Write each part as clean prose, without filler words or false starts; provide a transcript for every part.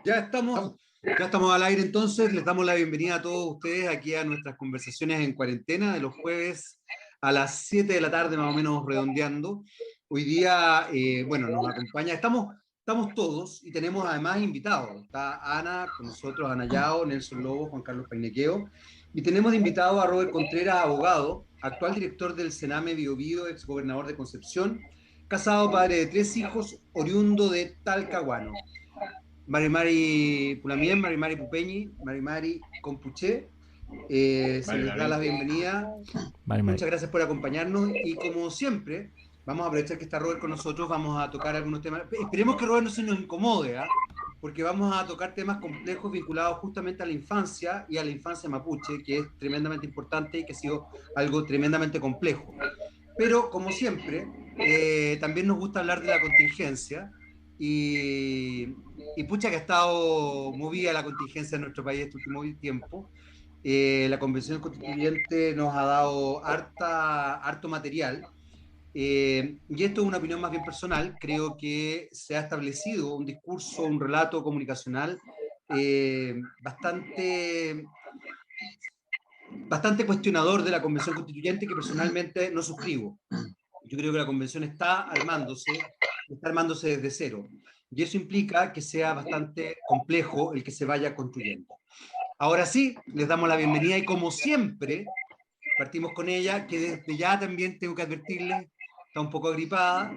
Ya estamos al aire entonces, les damos la bienvenida a todos ustedes aquí a nuestras conversaciones en cuarentena de los jueves a las 7 de la tarde más o menos redondeando. Hoy día, bueno, nos acompaña, estamos todos y tenemos además invitados. Está Ana con nosotros, Ana Yao, Nelson Lobo, Juan Carlos Painequeo, y tenemos de invitado a Robert Contreras, abogado, actual director del Sename Bio Bio, ex gobernador de Concepción, casado, padre de 3 hijos, oriundo de Talcahuano. Mari Pulamien, Mari Pupeñi, Mari Compuché. Se les da la bienvenida. Mari. Muchas gracias por acompañarnos y como siempre, vamos a aprovechar que está Robert con nosotros, vamos a tocar algunos temas. Esperemos que Robert no se nos incomode, ¿eh? Porque vamos a tocar temas complejos vinculados justamente a la infancia y a la infancia mapuche, que es tremendamente importante y que ha sido algo tremendamente complejo. Pero, como siempre, también nos gusta hablar de la contingencia y pucha que ha estado movida la contingencia en nuestro país este último tiempo. La Convención Constituyente nos ha dado harto material. Y esto es una opinión más bien personal. Creo que se ha establecido un discurso, un relato comunicacional bastante cuestionador de la Convención Constituyente que personalmente no suscribo. Yo creo que la Convención está armándose desde cero. Y eso implica que sea bastante complejo el que se vaya construyendo. Ahora sí, les damos la bienvenida y como siempre, partimos con ella, que desde ya también tengo que advertirles, está un poco agripada,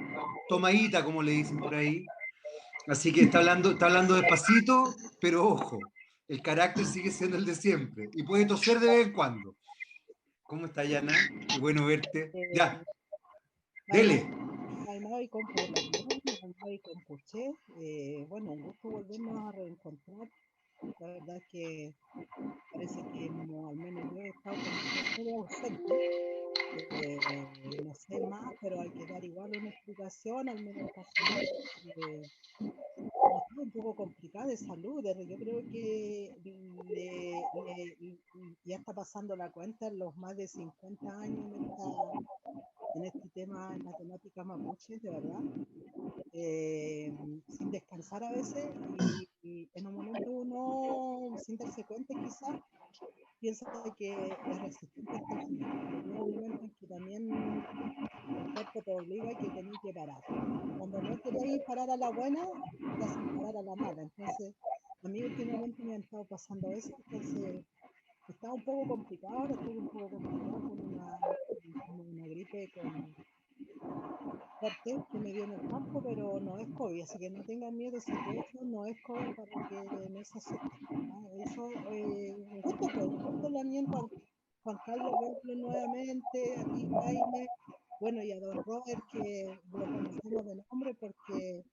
tomadita, como le dicen por ahí. Así que está hablando despacito, pero ojo, el carácter sigue siendo el de siempre y puede toser de vez en cuando. ¿Cómo está, Yana? Qué bueno verte. Ya, dele. Maymay con Pulamien, Maymay con Puché. Bueno, un gusto volvernos a reencontrar. La verdad es que parece que al menos yo he estado como muy ausente. No sé más, pero hay que dar igual una explicación, al menos en caso mío. Estoy un poco complicada de salud. Yo creo que ya está pasando la cuenta en los más de 50 años en este tema, en la temática mapuche, de verdad, sin descansar a veces y en un momento uno, sin darse cuenta quizás, piensa que es resistente hasta el final, pero llega un momento en que también el cuerpo te obliga y que tenés que parar. Cuando no queréis parar a la buena, te hacen parar a la mala. Entonces, a mí últimamente me ha estado pasando eso, entonces está un poco complicado, ahora estoy un poco complicado con una gripe fuerte que me dio en el campo, pero no es COVID, así que no tengan miedo si eso no es COVID para que no se asusten. ¿No? Eso, un gusto también, Juan Carlos, verlo nuevamente, a ti, Jaime, bueno, y a don Robert, que lo conocemos de nombre porque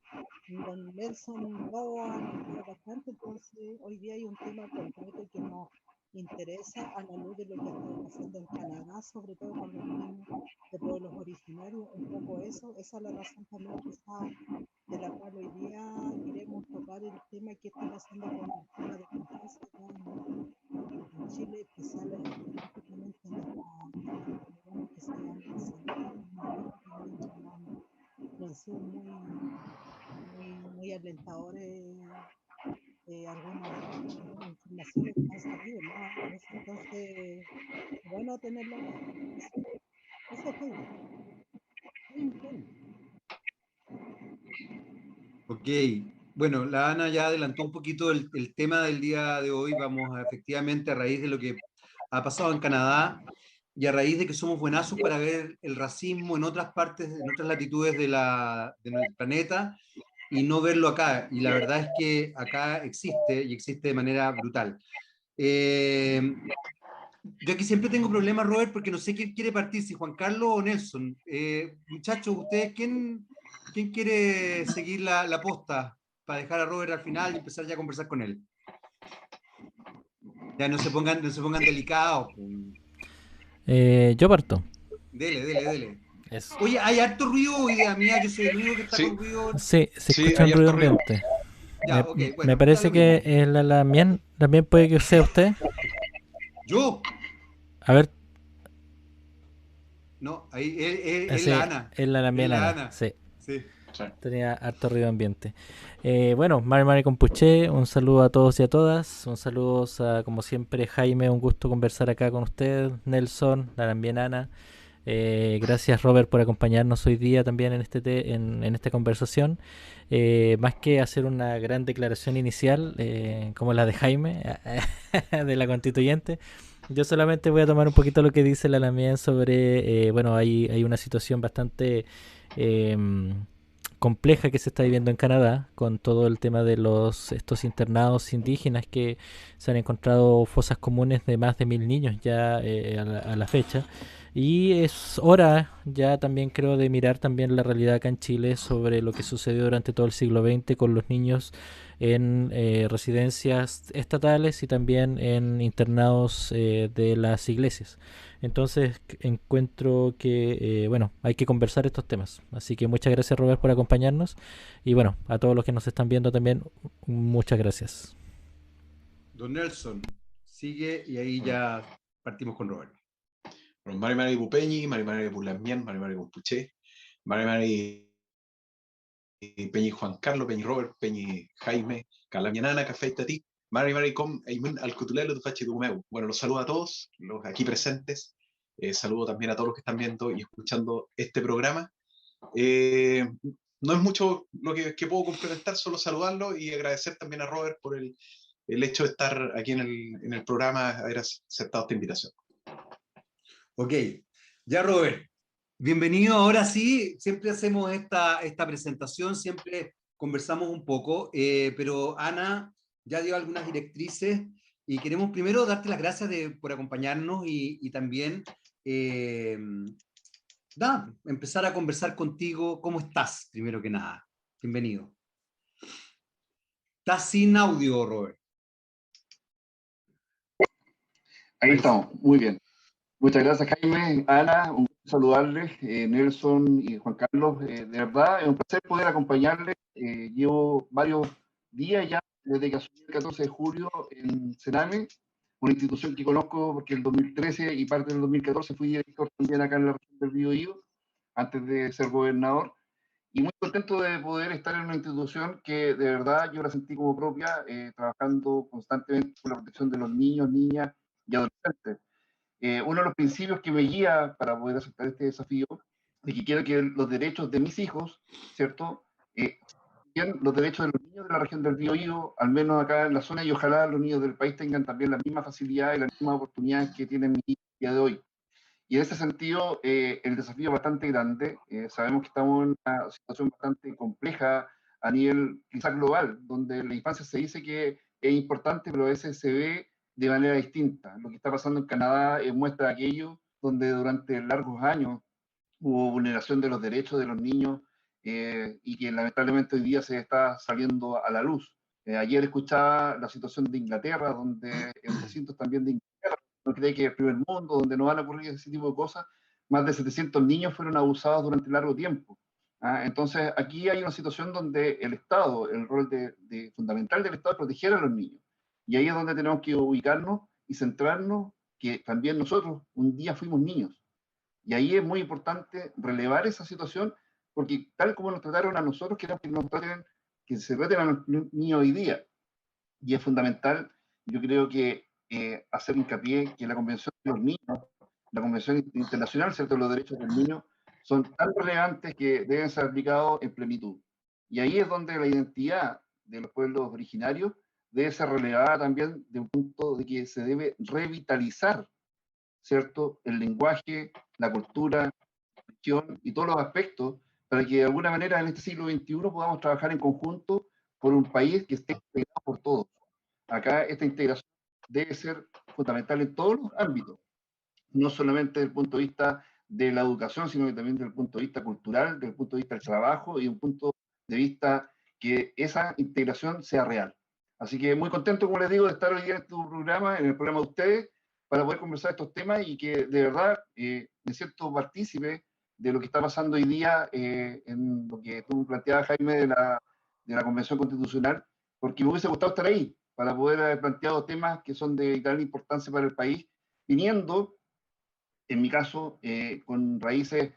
don Nelson Lobo han estado bastante, entonces hoy día hay un tema concreto que nos interesa a la luz de lo que ha estado pasando en Canadá, sobre todo con los niños de pueblos originarios, un poco eso, esa es la razón también quizá de la cual hoy día queremos tocar el tema que está pasando con el tema de la infancia acá en Chile, específicamente en estas comunidades que se llaman Sename, que también no han sido muy alentadores algunas informaciones que han salido, ¿no? Entonces, bueno tenerlo acá. Eso es Jaime. Jaime. Ok, bueno, la Ana ya adelantó un poquito el tema del día de hoy. Vamos efectivamente a raíz de lo que ha pasado en Canadá y a raíz de que somos buenazos para ver el racismo en otras partes, en otras latitudes del planeta y no verlo acá. Y la verdad es que acá existe y existe de manera brutal. Eh, yo aquí siempre tengo problemas, Robert, porque no sé quién quiere partir, si Juan Carlos o Nelson. Muchachos, ¿ustedes quién quiere seguir la posta para dejar a Robert al final y empezar ya a conversar con él? Ya no se pongan delicados. Yo parto. Dele. Eso. Oye, hay harto ruido o idea mía, yo soy el único que está Sí, con ruido. Sí, se sí, escucha un hay ruido harto ruido. ambiente. Ya, ok, Me bueno, da parece lo mismo. que la Lamien también puede que sea usted. Yo, A ver, no, ahí, él sí, la Ana. es la Es Lamien la Ana. Ana. Sí. Sí. Sí. Tenía harto ruido ambiente. Bueno, Mari Mari Compuché, un saludo a todos y a todas. Un saludo a, como siempre, Jaime, un gusto conversar acá con usted. Nelson, la también Ana. Gracias, Robert, por acompañarnos hoy día también en, en esta conversación. Más que hacer una gran declaración inicial, como la de Jaime, de la constituyente, yo solamente voy a tomar un poquito lo que dice la Lamien sobre, bueno, hay una situación bastante eh, compleja que se está viviendo en Canadá con todo el tema de estos internados indígenas que se han encontrado fosas comunes de más de 1000 niños ya a la fecha. Y es hora ya también creo de mirar también la realidad acá en Chile sobre lo que sucedió durante todo el siglo XX con los niños en residencias estatales y también en internados de las iglesias. Entonces encuentro que, bueno, hay que conversar estos temas. Así que muchas gracias, Robert, por acompañarnos. Y bueno, a todos los que nos están viendo también, muchas gracias. Don Nelson, sigue y ahí ya partimos con Robert. Bueno, Mari Mari Pupeñi, Mari Mari Pulamien, Mari Mari Compuché, Mari Mari Peñi Juan Carlos, Peñi Robert, Peñi Jaime, Calamianana, Café Tatí, Mari Mari Com, Eimin Alcutulelo, Tufachi Tucumeu. Bueno, los saludo a todos, los aquí presentes. Saludo también a todos los que están viendo y escuchando este programa. No es mucho lo que puedo complementar, solo saludarlo y agradecer también a Robert por el hecho de estar aquí en el programa, haber aceptado esta invitación. Ok, ya Robert, bienvenido. Ahora sí, siempre hacemos esta presentación, siempre conversamos un poco, pero Ana ya dio algunas directrices y queremos primero darte las gracias por acompañarnos y también empezar a conversar contigo. ¿Cómo estás, primero que nada? Bienvenido. Estás sin audio, Robert. Ahí estamos, muy bien. Muchas gracias, Jaime, Ana, un gusto saludarles, Nelson y Juan Carlos. De verdad, es un placer poder acompañarles. Llevo varios días ya desde que asumí el 14 de julio en Sename, una institución que conozco porque el 2013 y parte del 2014 fui director también acá en la región del Biobío, antes de ser gobernador. Y muy contento de poder estar en una institución que de verdad yo la sentí como propia, trabajando constantemente por la protección de los niños, niñas y adolescentes. Uno de los principios que me guía para poder aceptar este desafío es que quiero que los derechos de mis hijos, ¿cierto? Los derechos de los niños de la región del Biobío, al menos acá en la zona, y ojalá los niños del país tengan también la misma facilidad y las mismas oportunidades que tienen mi día de hoy. Y en ese sentido, el desafío es bastante grande. Sabemos que estamos en una situación bastante compleja a nivel quizás global, donde la infancia se dice que es importante, pero a veces se ve de manera distinta. Lo que está pasando en Canadá muestra aquello donde durante largos años hubo vulneración de los derechos de los niños y que lamentablemente hoy día se está saliendo a la luz. Ayer escuchaba la situación de Inglaterra, donde en recintos también de Inglaterra, no cree que es el primer mundo, donde no van a ocurrir ese tipo de cosas, más de 700 niños fueron abusados durante largo tiempo. Entonces, aquí hay una situación donde el Estado, el rol fundamental del Estado es proteger a los niños. Y ahí es donde tenemos que ubicarnos y centrarnos que también nosotros un día fuimos niños. Y ahí es muy importante relevar esa situación, porque tal como nos trataron a nosotros, queremos que nos traten, que se traten a los niños hoy día. Y es fundamental, yo creo que hacer hincapié que la Convención de los Niños, la Convención Internacional, ¿cierto?, de los Derechos del Niño, son tan relevantes que deben ser aplicados en plenitud. Y ahí es donde la identidad de los pueblos originarios debe ser relevada también de un punto de que se debe revitalizar, ¿cierto?, el lenguaje, la cultura, la religión y todos los aspectos para que de alguna manera en este siglo XXI podamos trabajar en conjunto por un país que esté integrado por todos. Acá esta integración debe ser fundamental en todos los ámbitos, no solamente desde el punto de vista de la educación, sino que también desde el punto de vista cultural, desde el punto de vista del trabajo y un punto de vista que esa integración sea real. Así que muy contento, como les digo, de estar hoy día en tu programa, en el programa de ustedes, para poder conversar estos temas y que de verdad me siento partícipe de lo que está pasando hoy día en lo que tú planteabas, Jaime, de la Convención Constitucional, porque me hubiese gustado estar ahí para poder haber planteado temas que son de vital importancia para el país, viniendo, en mi caso, con raíces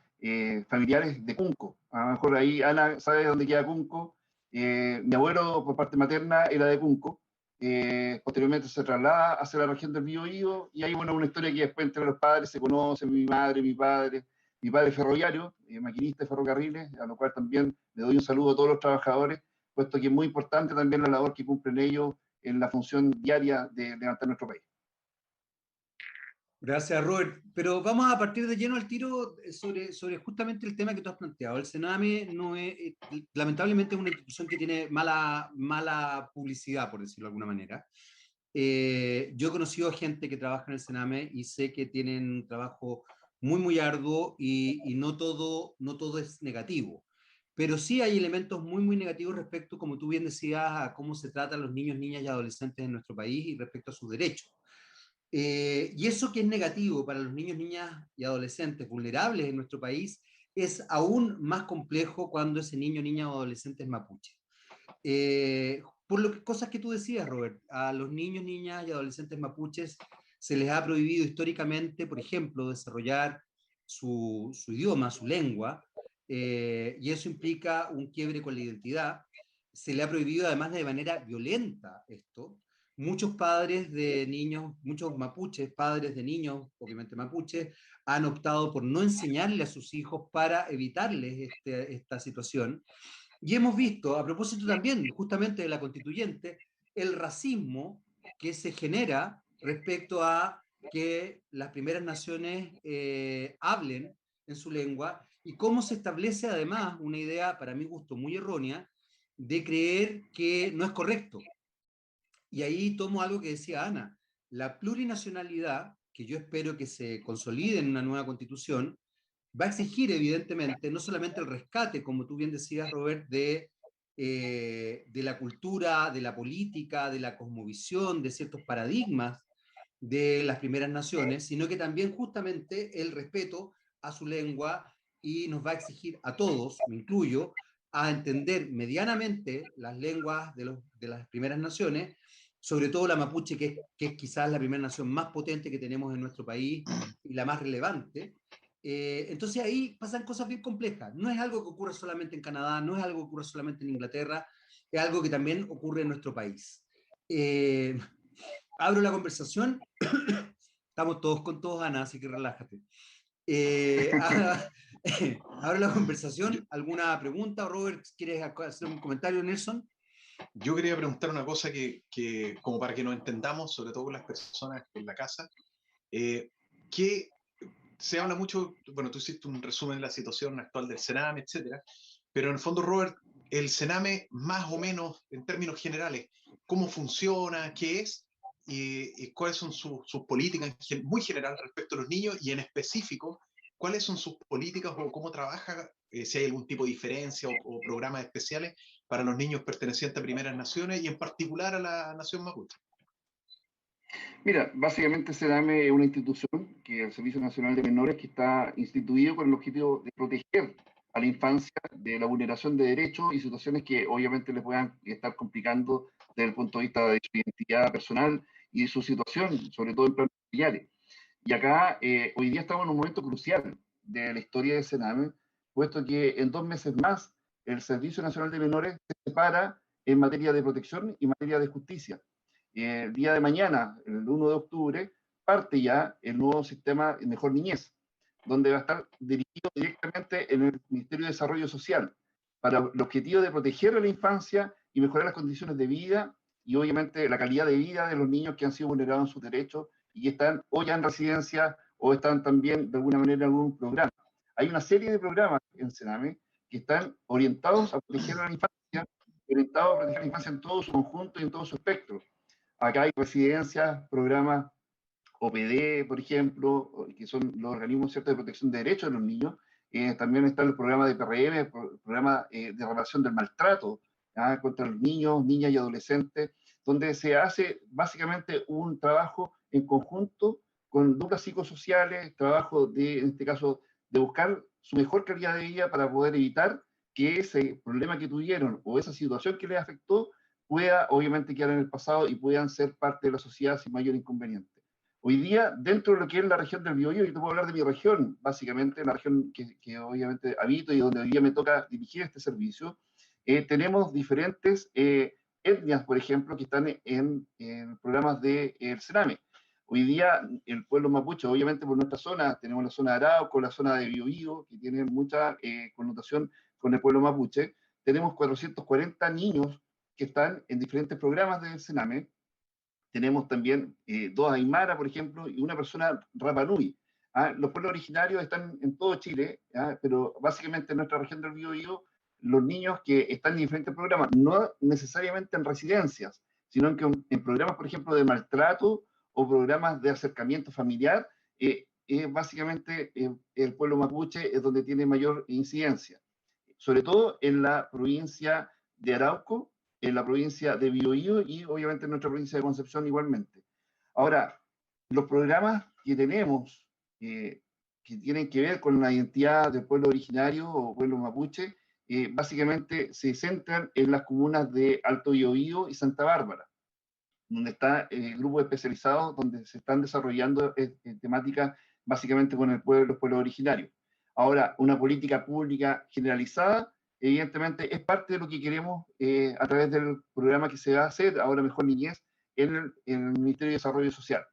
familiares de Cunco. A lo mejor ahí Ana sabe dónde queda Cunco. Mi abuelo, por parte materna, era de Cunco. Posteriormente se traslada hacia la región del Biobío, y hay una historia que después entre los padres se conocen, mi madre, mi padre ferroviario, maquinista de ferrocarriles, a lo cual también le doy un saludo a todos los trabajadores, puesto que es muy importante también la labor que cumplen ellos en la función diaria de levantar nuestro país. Gracias, Robert. Pero vamos a partir de lleno al tiro sobre justamente el tema que tú has planteado. El Sename no es, lamentablemente, es una institución que tiene mala publicidad, por decirlo de alguna manera. Yo he conocido a gente que trabaja en el Sename y sé que tienen un trabajo muy arduo y no todo es negativo. Pero sí hay elementos muy negativos respecto, como tú bien decías, a cómo se tratan los niños, niñas y adolescentes en nuestro país y respecto a sus derechos. Y eso que es negativo para los niños, niñas y adolescentes vulnerables en nuestro país es aún más complejo cuando ese niño, niña o adolescente es mapuche. Por cosas que tú decías, Robert, a los niños, niñas y adolescentes mapuches se les ha prohibido históricamente, por ejemplo, desarrollar su idioma, su lengua, y eso implica un quiebre con la identidad. Se le ha prohibido además de manera violenta esto. Muchos padres de niños, muchos mapuches, padres de niños, obviamente mapuches, han optado por no enseñarle a sus hijos para evitarles esta situación. Y hemos visto, a propósito también justamente de la constituyente, el racismo que se genera respecto a que las primeras naciones hablen en su lengua y cómo se establece además una idea, para mi gusto, muy errónea, de creer que no es correcto. Y ahí tomo algo que decía Ana, la plurinacionalidad, que yo espero que se consolide en una nueva constitución, va a exigir evidentemente no solamente el rescate, como tú bien decías, Robert, de la cultura, de la política, de la cosmovisión, de ciertos paradigmas de las primeras naciones, sino que también justamente el respeto a su lengua, y nos va a exigir a todos, me incluyo, a entender medianamente las lenguas de las primeras naciones, sobre todo la mapuche, que es quizás la primera nación más potente que tenemos en nuestro país y la más relevante. Entonces ahí pasan cosas bien complejas. No es algo que ocurre solamente en Canadá, no es algo que ocurre solamente en Inglaterra, es algo que también ocurre en nuestro país. Abro la conversación. Estamos todos con todos, Ana, así que relájate. Abro la conversación. ¿Alguna pregunta? Robert, ¿quieres hacer un comentario, Nelson? Yo quería preguntar una cosa como para que nos entendamos, sobre todo con las personas en la casa, que se habla mucho, bueno, tú hiciste un resumen de la situación actual del Sename, etcétera, pero en el fondo, Robert, el Sename, más o menos, en términos generales, ¿cómo funciona? ¿Qué es? Y cuáles son sus políticas muy general respecto a los niños, y en específico, cuáles son sus políticas o cómo trabaja, si hay algún tipo de diferencia o programas especiales para los niños pertenecientes a primeras naciones y en particular a la nación mapuche. Mira, básicamente SEDAME es una institución, que es el Servicio Nacional de Menores, que está instituido con el objetivo de proteger a la infancia de la vulneración de derechos y situaciones que obviamente les puedan estar complicando desde el punto de vista de su identidad personal y de su situación, sobre todo en planos familiares. Y acá, hoy día estamos en un momento crucial de la historia de SENAME, puesto que en 2 meses más el Servicio Nacional de Menores se separa en materia de protección y materia de justicia. El día de mañana, el 1 de octubre, parte ya el nuevo sistema Mejor Niñez, donde va a estar dirigido directamente en el Ministerio de Desarrollo Social, para el objetivo de proteger a la infancia y mejorar las condiciones de vida y obviamente la calidad de vida de los niños que han sido vulnerados en sus derechos y que están o ya en residencia o están también de alguna manera en algún programa. Hay una serie de programas en Sename que están orientados a proteger a la infancia, orientados a proteger a la infancia en todo su conjunto y en todo su espectro. Acá hay residencias, programas OPD, por ejemplo, que son los organismos de protección de derechos de los niños. También está el programa de PRM, el programa de relación del maltrato contra los niños, niñas y adolescentes, donde se hace básicamente un trabajo en conjunto con duplas psicosociales, trabajo en este caso, de buscar su mejor calidad de vida para poder evitar que ese problema que tuvieron o esa situación que les afectó pueda obviamente quedar en el pasado y puedan ser parte de la sociedad sin mayor inconveniente. Hoy día, dentro de lo que es la región del Biobío, yo te puedo hablar de mi región, básicamente, la región que obviamente habito y donde hoy día me toca dirigir este servicio, tenemos diferentes etnias, por ejemplo, que están en programas del Sename. Hoy día, el pueblo mapuche, obviamente por nuestra zona, tenemos la zona de Arauco, la zona de Biobío, que tienen mucha connotación con el pueblo mapuche. Tenemos 440 niños que están en diferentes programas del Sename. Tenemos también dos Aymara, por ejemplo, y una persona Rapanui. ¿Ah? Los pueblos originarios están en todo Chile, ¿ah? Pero básicamente en nuestra región del Biobío, los niños que están en diferentes programas, no necesariamente en residencias, sino que en programas, por ejemplo, de maltrato o programas de acercamiento familiar, básicamente el pueblo mapuche es donde tiene mayor incidencia, sobre todo en la provincia de Arauco, en la provincia de Biobío y obviamente en nuestra provincia de Concepción igualmente. Ahora, los programas que tenemos que tienen que ver con la identidad del pueblo originario o pueblo mapuche, básicamente se centran en las comunas de Alto Biobío y Santa Bárbara, donde está el grupo especializado, donde se están desarrollando temáticas básicamente con el pueblo, los pueblos originarios. Ahora, una política pública generalizada, evidentemente, es parte de lo que queremos a través del programa que se va a hacer, ahora Mejor Niñez, en el Ministerio de Desarrollo Social,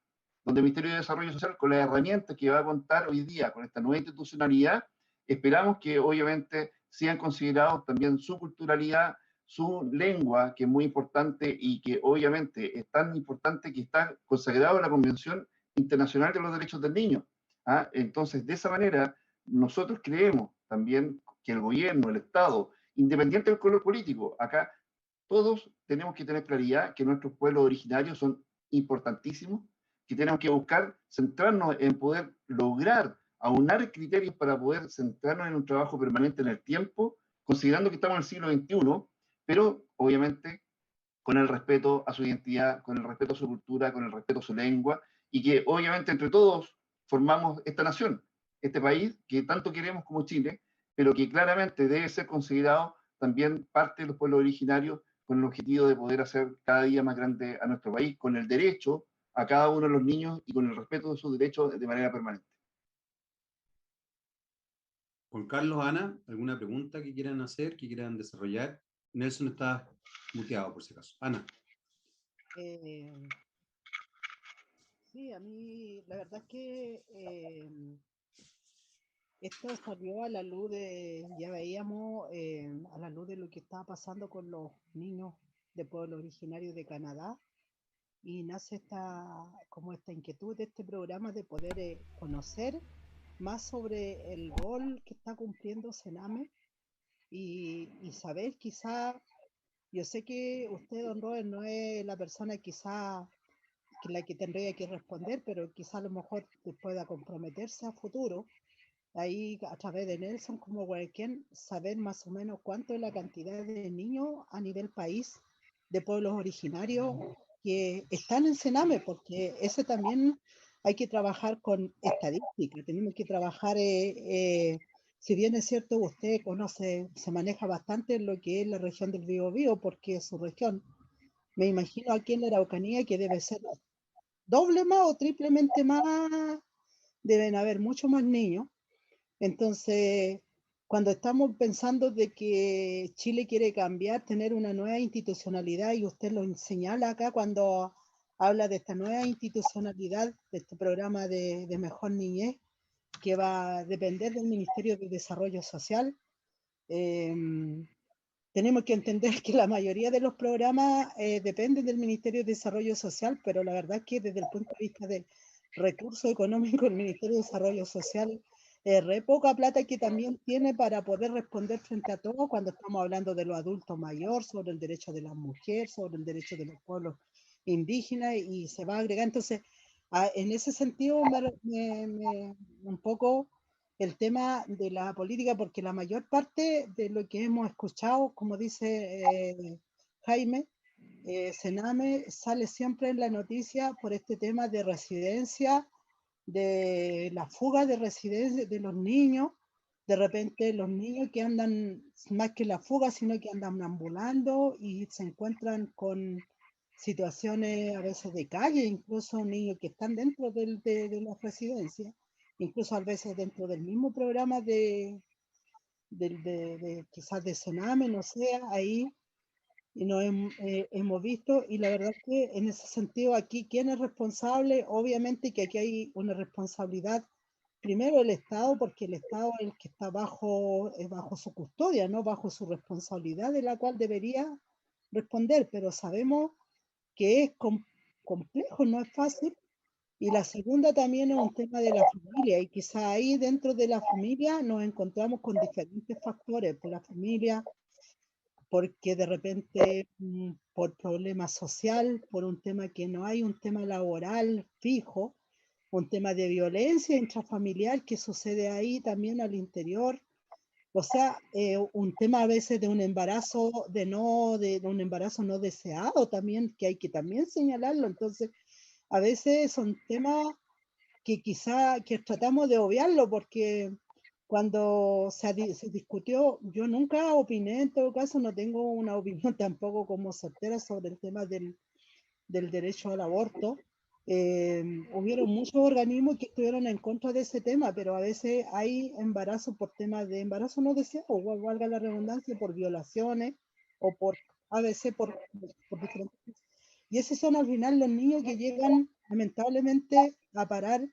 donde el Ministerio de Desarrollo Social, con las herramientas que va a contar hoy día con esta nueva institucionalidad, esperamos que obviamente sean considerados también su culturalidad, su lengua, que es muy importante y que obviamente es tan importante que está consagrado en la Convención Internacional de los Derechos del Niño. ¿Ah? Entonces, de esa manera, nosotros creemos también que el gobierno, el Estado, independiente del color político, acá todos tenemos que tener claridad que nuestros pueblos originarios son importantísimos, que tenemos que buscar centrarnos en poder lograr aunar criterios para poder centrarnos en un trabajo permanente en el tiempo, considerando que estamos en el siglo XXI, pero obviamente con el respeto a su identidad, con el respeto a su cultura, con el respeto a su lengua, y que obviamente entre todos formamos esta nación, este país que tanto queremos como Chile, pero que claramente debe ser considerado también parte de los pueblos originarios con el objetivo de poder hacer cada día más grande a nuestro país, con el derecho a cada uno de los niños y con el respeto de sus derechos de manera permanente. Juan Carlos, Ana, ¿alguna pregunta que quieran hacer, que quieran desarrollar? Nelson está muteado, por si acaso. Ana. Sí, a mí la verdad es que esto salió a la luz ya veíamos a la luz de lo que estaba pasando con los niños de pueblos originarios de Canadá y nace esta inquietud de este programa de poder conocer más sobre el rol que está cumpliendo Sename y saber quizá, yo sé que usted, don Robert, no es la persona quizá la que tendría que responder, pero quizá a lo mejor pueda comprometerse a futuro, ahí a través de Nelson, como cualquier, saber más o menos cuánto es la cantidad de niños a nivel país de pueblos originarios que están en Sename, porque ese también hay que trabajar con estadística, tenemos que trabajar, si bien es cierto, usted conoce, se maneja bastante en lo que es la región del Biobío, porque es su región. Me imagino aquí en la Araucanía que debe ser doble más o triplemente más, deben haber muchos más niños. Entonces, cuando estamos pensando de que Chile quiere cambiar, tener una nueva institucionalidad, y usted lo señala acá cuando habla de esta nueva institucionalidad, de este programa de Mejor Niñez, que va a depender del Ministerio de Desarrollo Social, tenemos que entender que la mayoría de los programas dependen del Ministerio de Desarrollo Social, pero la verdad es que desde el punto de vista del recurso económico, el Ministerio de Desarrollo Social re poca plata que también tiene para poder responder frente a todo cuando estamos hablando de los adultos mayores, sobre el derecho de las mujeres, sobre el derecho de los pueblos indígenas, y se va a agregar. Entonces, en ese sentido, un poco el tema de la política, porque la mayor parte de lo que hemos escuchado, como dice Jaime, Sename sale siempre en la noticia por este tema de residencia, de la fuga de residencia de los niños, de repente los niños que andan, más que la fuga, sino que andan ambulando y se encuentran con situaciones a veces de calle, incluso niños que están dentro de las residencias, incluso a veces dentro del mismo programa quizás de Sename, no sé, ahí y nos hemos visto, y la verdad es que en ese sentido aquí, ¿quién es responsable? Obviamente que aquí hay una responsabilidad, primero el Estado, porque el Estado es el que está bajo su custodia, ¿no? Bajo su responsabilidad, de la cual debería responder, pero sabemos que es complejo, no es fácil. Y la segunda también es un tema de la familia, y quizá ahí dentro de la familia nos encontramos con diferentes factores, por la familia, porque de repente por problema social, por un tema que no hay, un tema laboral fijo, un tema de violencia intrafamiliar que sucede ahí también al interior, o sea, un tema a veces de un embarazo de un embarazo no deseado también, que hay que también señalarlo. Entonces, a veces son temas que quizá que tratamos de obviarlo porque cuando se discutió, yo nunca opiné, en todo caso no tengo una opinión tampoco como certera sobre el tema del derecho al aborto. Hubieron muchos organismos que estuvieron en contra de ese tema, pero a veces hay embarazo por temas de embarazo no deseado, o valga la redundancia, por violaciones o a veces por diferentes cosas. Y esos son al final los niños que llegan lamentablemente a parar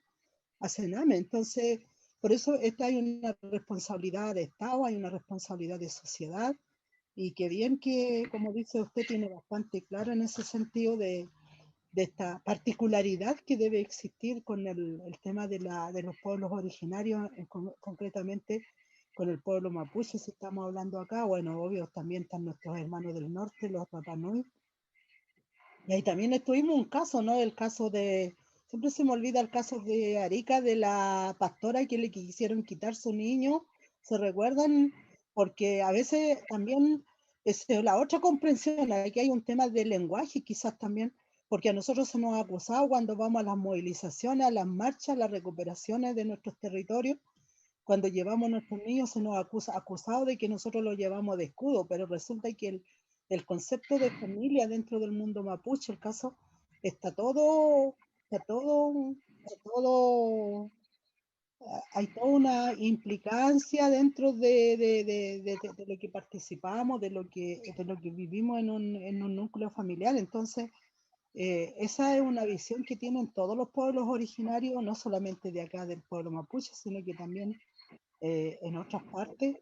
a Sename. Entonces, por eso hay una responsabilidad de Estado, hay una responsabilidad de sociedad, y que bien que, como dice usted, tiene bastante claro en ese sentido de esta particularidad que debe existir con el tema de los pueblos originarios, concretamente con el pueblo mapuche, si estamos hablando acá. Bueno, obvio, también están nuestros hermanos del norte, los Rapanui. Y ahí también estuvimos un caso, ¿no? El caso siempre se me olvida el caso de Arica, de la pastora que le quisieron quitar su niño, ¿se recuerdan? Porque a veces también es la otra comprensión, aquí hay un tema de lenguaje quizás también, porque a nosotros se nos ha acusado cuando vamos a las movilizaciones, a las marchas, a las recuperaciones de nuestros territorios, cuando llevamos a nuestros niños se nos acusado de que nosotros los llevamos de escudo, pero resulta que el concepto de familia dentro del mundo mapuche, el caso, está todo, está todo, está todo, hay toda una implicancia dentro de lo que participamos, de lo que vivimos en un núcleo familiar. Entonces, esa es una visión que tienen todos los pueblos originarios, no solamente de acá del pueblo mapuche, sino que también en otras partes.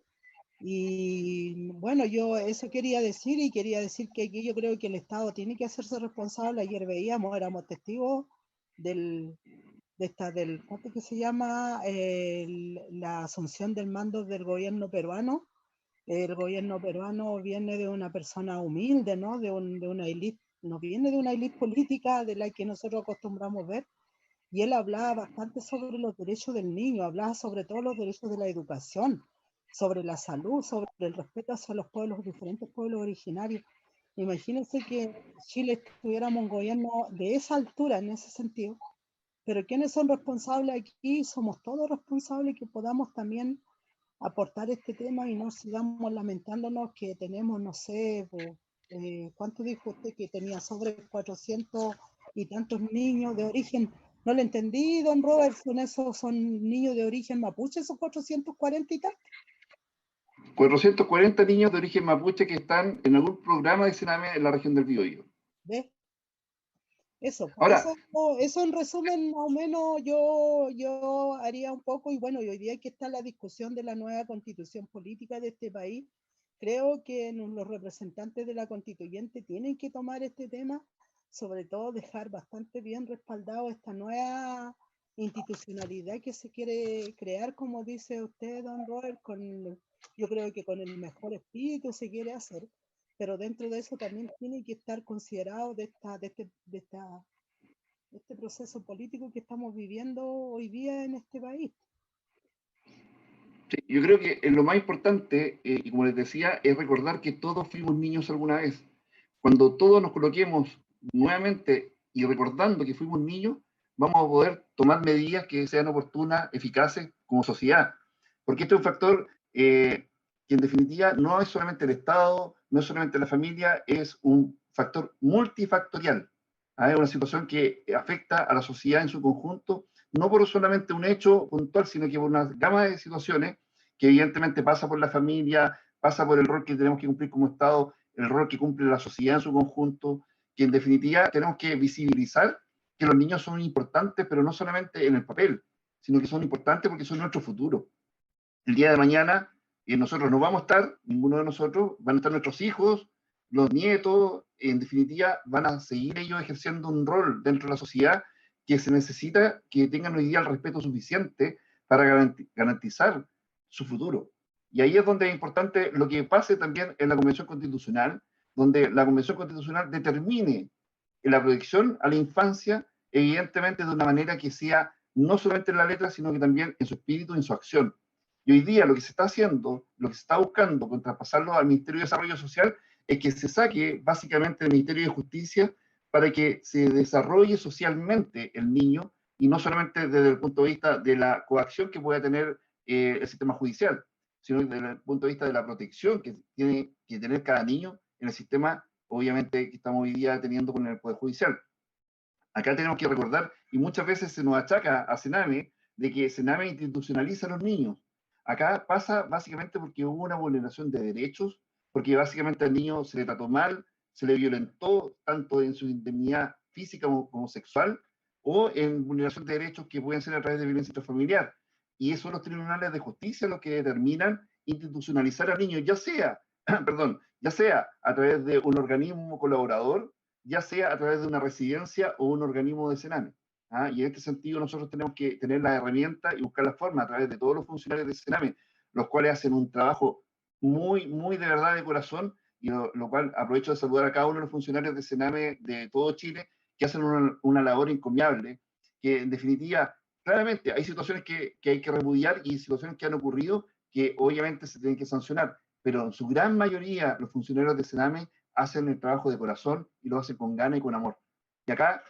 Y bueno, yo eso quería decir, y quería decir que aquí yo creo que el Estado tiene que hacerse responsable. Ayer éramos testigos ¿cuánto que se llama? La asunción del mando del gobierno peruano. El gobierno peruano viene de una persona humilde, ¿no? De una élite, no viene de una élite política de la que nosotros acostumbramos ver. Y él hablaba bastante sobre los derechos del niño, hablaba sobre todo los derechos de la educación, sobre la salud, sobre el respeto hacia los pueblos, diferentes pueblos originarios. Imagínense que en Chile tuviéramos un gobierno de esa altura en ese sentido, pero ¿quiénes son responsables aquí? Somos todos responsables que podamos también aportar este tema y no sigamos lamentándonos que tenemos, no sé, ¿cuánto dijo usted que tenía sobre 400 y tantos niños de origen? No le entendí, don Robert, son niños de origen mapuche, esos 440 y tantos. 440 niños de origen mapuche que están en algún programa de Sename en la región del Biobío. ¿Ves? Eso, Ahora, eso en resumen, más o menos yo haría un poco, y bueno, y hoy día que está la discusión de la nueva constitución política de este país, creo que los representantes de la constituyente tienen que tomar este tema, sobre todo dejar bastante bien respaldado esta nueva institucionalidad que se quiere crear, como dice usted, don Robert, yo creo que con el mejor espíritu se quiere hacer, pero dentro de eso también tiene que estar considerado de este proceso político que estamos viviendo hoy día en este país. sí, yo creo que lo más importante, y como les decía, es recordar que todos fuimos niños alguna vez. Cuando todos nos coloquemos nuevamente y recordando que fuimos niños, vamos a poder tomar medidas que sean oportunas, eficaces como sociedad. Porque este es un factor que en definitiva no es solamente el Estado, no es solamente la familia, es un factor multifactorial. Es una situación que afecta a la sociedad en su conjunto, no por solamente un hecho puntual, sino que por una gama de situaciones que evidentemente pasa por la familia, pasa por el rol que tenemos que cumplir como Estado, el rol que cumple la sociedad en su conjunto, que en definitiva tenemos que visibilizar que los niños son importantes, pero no solamente en el papel, sino que son importantes porque son nuestro futuro. El día de mañana nosotros no vamos a estar, ninguno de nosotros, van a estar nuestros hijos, los nietos, en definitiva van a seguir ellos ejerciendo un rol dentro de la sociedad que se necesita que tengan hoy día el respeto suficiente para garantizar su futuro. Y ahí es donde es importante lo que pase también en la Convención Constitucional, donde la Convención Constitucional determine la protección a la infancia, evidentemente de una manera que sea no solamente en la letra, sino que también en su espíritu y en su acción. Y hoy día lo que se está haciendo, lo que se está buscando con traspasarlo al Ministerio de Desarrollo Social, es que se saque básicamente el Ministerio de Justicia para que se desarrolle socialmente el niño y no solamente desde el punto de vista de la coacción que pueda tener el sistema judicial, sino desde el punto de vista de la protección que tiene que tener cada niño en el sistema, obviamente, que estamos hoy día teniendo con el Poder Judicial. Acá tenemos que recordar, y muchas veces se nos achaca a Sename, de que Sename institucionaliza a los niños. Acá pasa básicamente porque hubo una vulneración de derechos, porque básicamente al niño se le trató mal, se le violentó tanto en su indemnidad física como sexual, o en vulneración de derechos que pueden ser a través de violencia intrafamiliar. Y son los tribunales de justicia los que determinan institucionalizar al niño, ya sea, perdón, ya sea a través de un organismo colaborador, ya sea a través de una residencia o un organismo de Sename. Y en este sentido nosotros tenemos que tener la herramienta y buscar la forma a través de todos los funcionarios de Sename, los cuales hacen un trabajo muy, muy de verdad de corazón, y lo cual aprovecho de saludar a cada uno de los funcionarios de Sename de todo Chile, que hacen una labor encomiable, que en definitiva, claramente hay situaciones que hay que repudiar y situaciones que han ocurrido que obviamente se tienen que sancionar, pero en su gran mayoría los funcionarios de Sename hacen el trabajo de corazón y lo hacen con ganas y con amor. Y acá,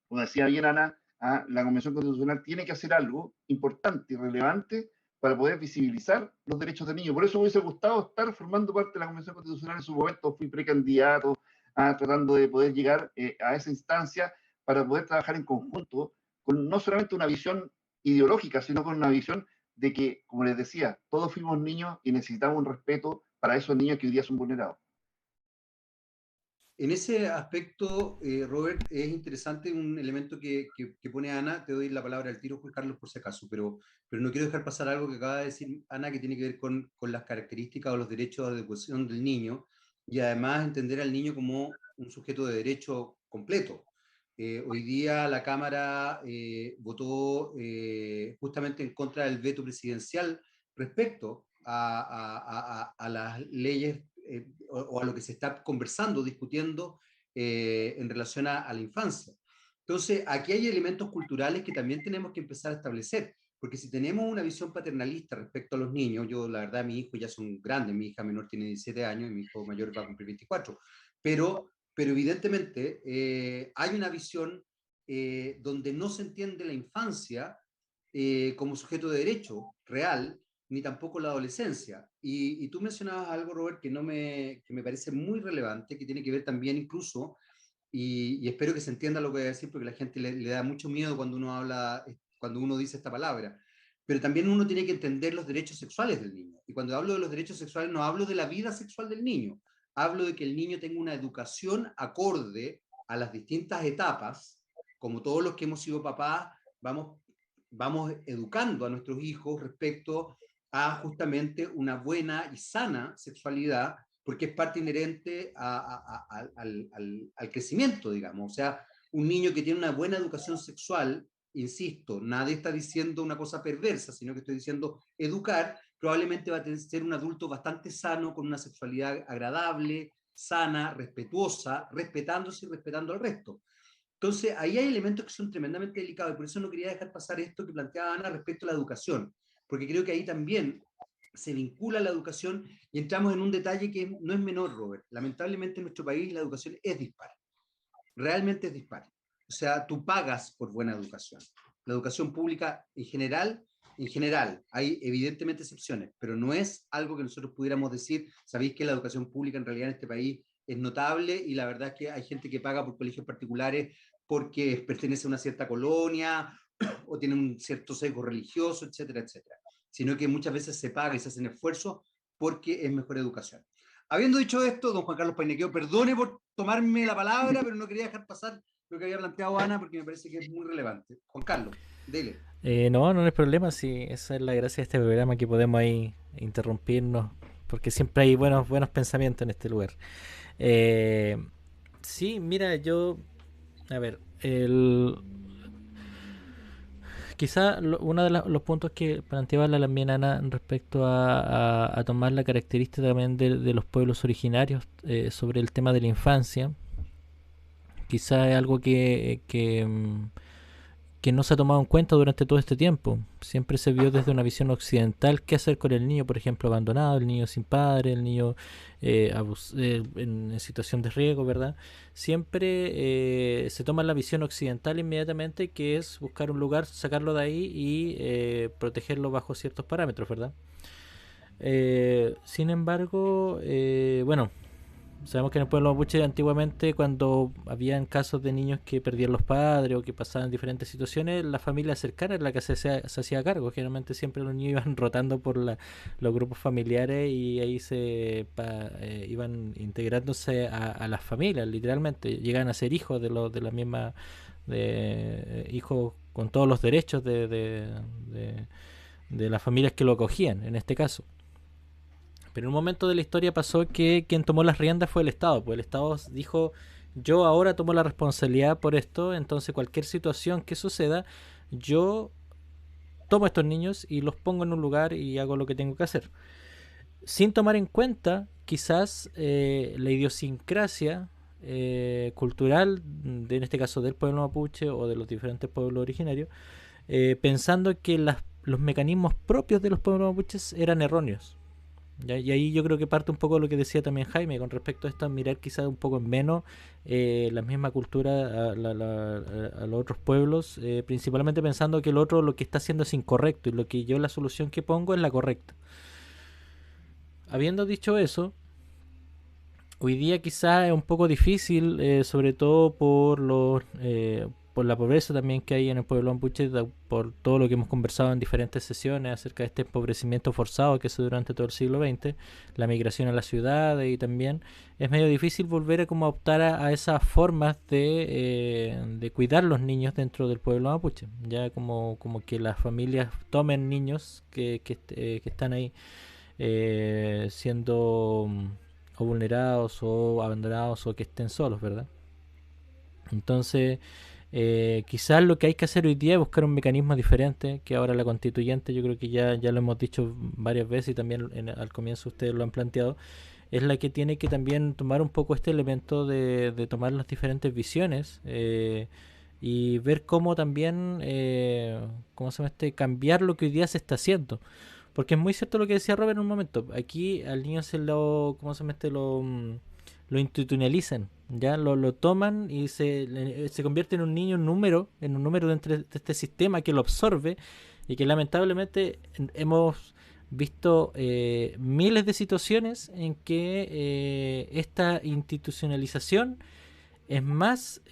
como decía bien Ana, la Convención Constitucional tiene que hacer algo importante y relevante para poder visibilizar los derechos del niño. Por eso me hubiese gustado estar formando parte de la Convención Constitucional en su momento, fui precandidato, tratando de poder llegar a esa instancia para poder trabajar en conjunto, con no solamente una visión ideológica, sino con una visión de que, como les decía, todos fuimos niños y necesitamos un respeto para esos niños que hoy día son vulnerados. En ese aspecto, Robert, es interesante un elemento que pone Ana. Te doy la palabra al tiro, Juan Carlos, por si acaso, pero no quiero dejar pasar algo que acaba de decir Ana, que tiene que ver con las características o los derechos de educación del niño, y además entender al niño como un sujeto de derecho completo. Hoy día la Cámara votó justamente en contra del veto presidencial respecto a las leyes o a lo que se está conversando, discutiendo en relación a la infancia. Entonces, aquí hay elementos culturales que también tenemos que empezar a establecer, porque si tenemos una visión paternalista respecto a los niños, yo la verdad mis hijos ya son grandes, mi hija menor tiene 17 años y mi hijo mayor va a cumplir 24, pero evidentemente hay una visión donde no se entiende la infancia como sujeto de derecho real, ni tampoco la adolescencia. Y tú mencionabas algo, Robert, que me parece muy relevante, que tiene que ver también incluso, y espero que se entienda lo que voy a decir, porque la gente le da mucho miedo cuando uno habla, cuando uno dice esta palabra, pero también uno tiene que entender los derechos sexuales del niño. Y cuando hablo de los derechos sexuales, no hablo de la vida sexual del niño, hablo de que el niño tenga una educación acorde a las distintas etapas, como todos los que hemos sido papás, vamos educando a nuestros hijos respecto a justamente una buena y sana sexualidad, porque es parte inherente al crecimiento, digamos. O sea, un niño que tiene una buena educación sexual, insisto, nadie está diciendo una cosa perversa, sino que estoy diciendo educar, probablemente va a ser un adulto bastante sano, con una sexualidad agradable, sana, respetuosa, respetándose y respetando al resto. Entonces, ahí hay elementos que son tremendamente delicados y por eso no quería dejar pasar esto que planteaba Ana respecto a la educación, porque creo que ahí también se vincula la educación y entramos en un detalle que no es menor, Robert. Lamentablemente en nuestro país la educación es dispar, realmente es dispar. O sea, tú pagas por buena educación. La educación pública en general, hay evidentemente excepciones, pero no es algo que nosotros pudiéramos decir, sabéis que la educación pública en realidad en este país es notable, y la verdad es que hay gente que paga por colegios particulares porque pertenece a una cierta colonia o tiene un cierto sesgo religioso, etcétera, etcétera, sino que muchas veces se paga y se hacen esfuerzos porque es mejor educación. Habiendo dicho esto, don Juan Carlos Painequeo, perdone por tomarme la palabra, pero no quería dejar pasar lo que había planteado Ana porque me parece que es muy relevante. Juan Carlos, dele. No hay problema, sí, esa es la gracia de este programa, que podemos ahí interrumpirnos, porque siempre hay buenos pensamientos en este lugar. Sí, mira, a ver, quizá uno de los puntos que planteaba la también Ana respecto a tomar la característica también de los pueblos originarios, sobre el tema de la infancia, quizá es algo que no se ha tomado en cuenta durante todo este tiempo. Siempre se vio desde una visión occidental qué hacer con el niño, por ejemplo, abandonado, el niño sin padre, el niño en situación de riesgo, ¿verdad? Siempre se toma la visión occidental inmediatamente, que es buscar un lugar, sacarlo de ahí y protegerlo bajo ciertos parámetros, ¿verdad? Sin embargo, bueno, sabemos que en el pueblo mapuche antiguamente, cuando habían casos de niños que perdían los padres o que pasaban diferentes situaciones, la familia cercana es la que se hacía cargo. Generalmente siempre los niños iban rotando por los grupos familiares, y ahí iban integrándose a las familias, literalmente. Llegan a ser hijos de la misma, hijos con todos los derechos de las familias que lo acogían, en este caso. Pero en un momento de la historia pasó que quien tomó las riendas fue el Estado, pues el Estado dijo: yo ahora tomo la responsabilidad por esto, entonces cualquier situación que suceda, yo tomo a estos niños y los pongo en un lugar y hago lo que tengo que hacer, sin tomar en cuenta quizás la idiosincrasia cultural, en este caso del pueblo mapuche o de los diferentes pueblos originarios, pensando que los mecanismos propios de los pueblos mapuches eran erróneos. ¿Ya? Y ahí yo creo que parte un poco de lo que decía también Jaime con respecto a esto, mirar quizás un poco en menos la misma cultura a los otros pueblos, principalmente pensando que el otro lo que está haciendo es incorrecto, y lo que yo, la solución que pongo, es la correcta. Habiendo dicho eso, hoy día quizás es un poco difícil, sobre todo por la pobreza también que hay en el pueblo mapuche, por todo lo que hemos conversado en diferentes sesiones acerca de este empobrecimiento forzado que se durante todo el siglo XX, la migración a las ciudades, y también es medio difícil volver a como optar a esas formas de cuidar los niños dentro del pueblo mapuche, ya como que las familias tomen niños que están ahí siendo o vulnerados o abandonados o que estén solos, ¿verdad? Entonces, quizás lo que hay que hacer hoy día es buscar un mecanismo diferente, que ahora la constituyente, yo creo que ya lo hemos dicho varias veces, y también al comienzo ustedes lo han planteado, es la que tiene que también tomar un poco este elemento de tomar las diferentes visiones, y ver cómo también cómo se llama cambiar lo que hoy día se está haciendo. Porque es muy cierto lo que decía Robert en un momento. Aquí al niño ¿cómo se llama lo institucionalizan, ya lo toman y se convierte en un niño, un número dentro de este sistema que lo absorbe, y que lamentablemente hemos visto miles de situaciones en que esta institucionalización es más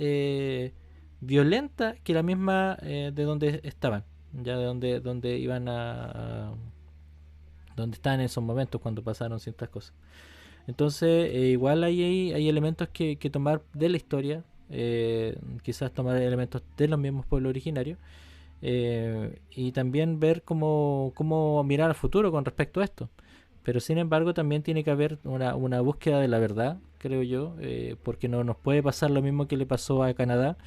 violenta que la misma de donde estaban, ya de donde iban donde estaban en esos momentos cuando pasaron ciertas cosas. Entonces, igual hay elementos que tomar de la historia, quizás tomar elementos de los mismos pueblos originarios, y también ver cómo mirar al futuro con respecto a esto. Pero sin embargo también tiene que haber una búsqueda de la verdad, creo yo, porque no nos puede pasar lo mismo que le pasó a Canadá,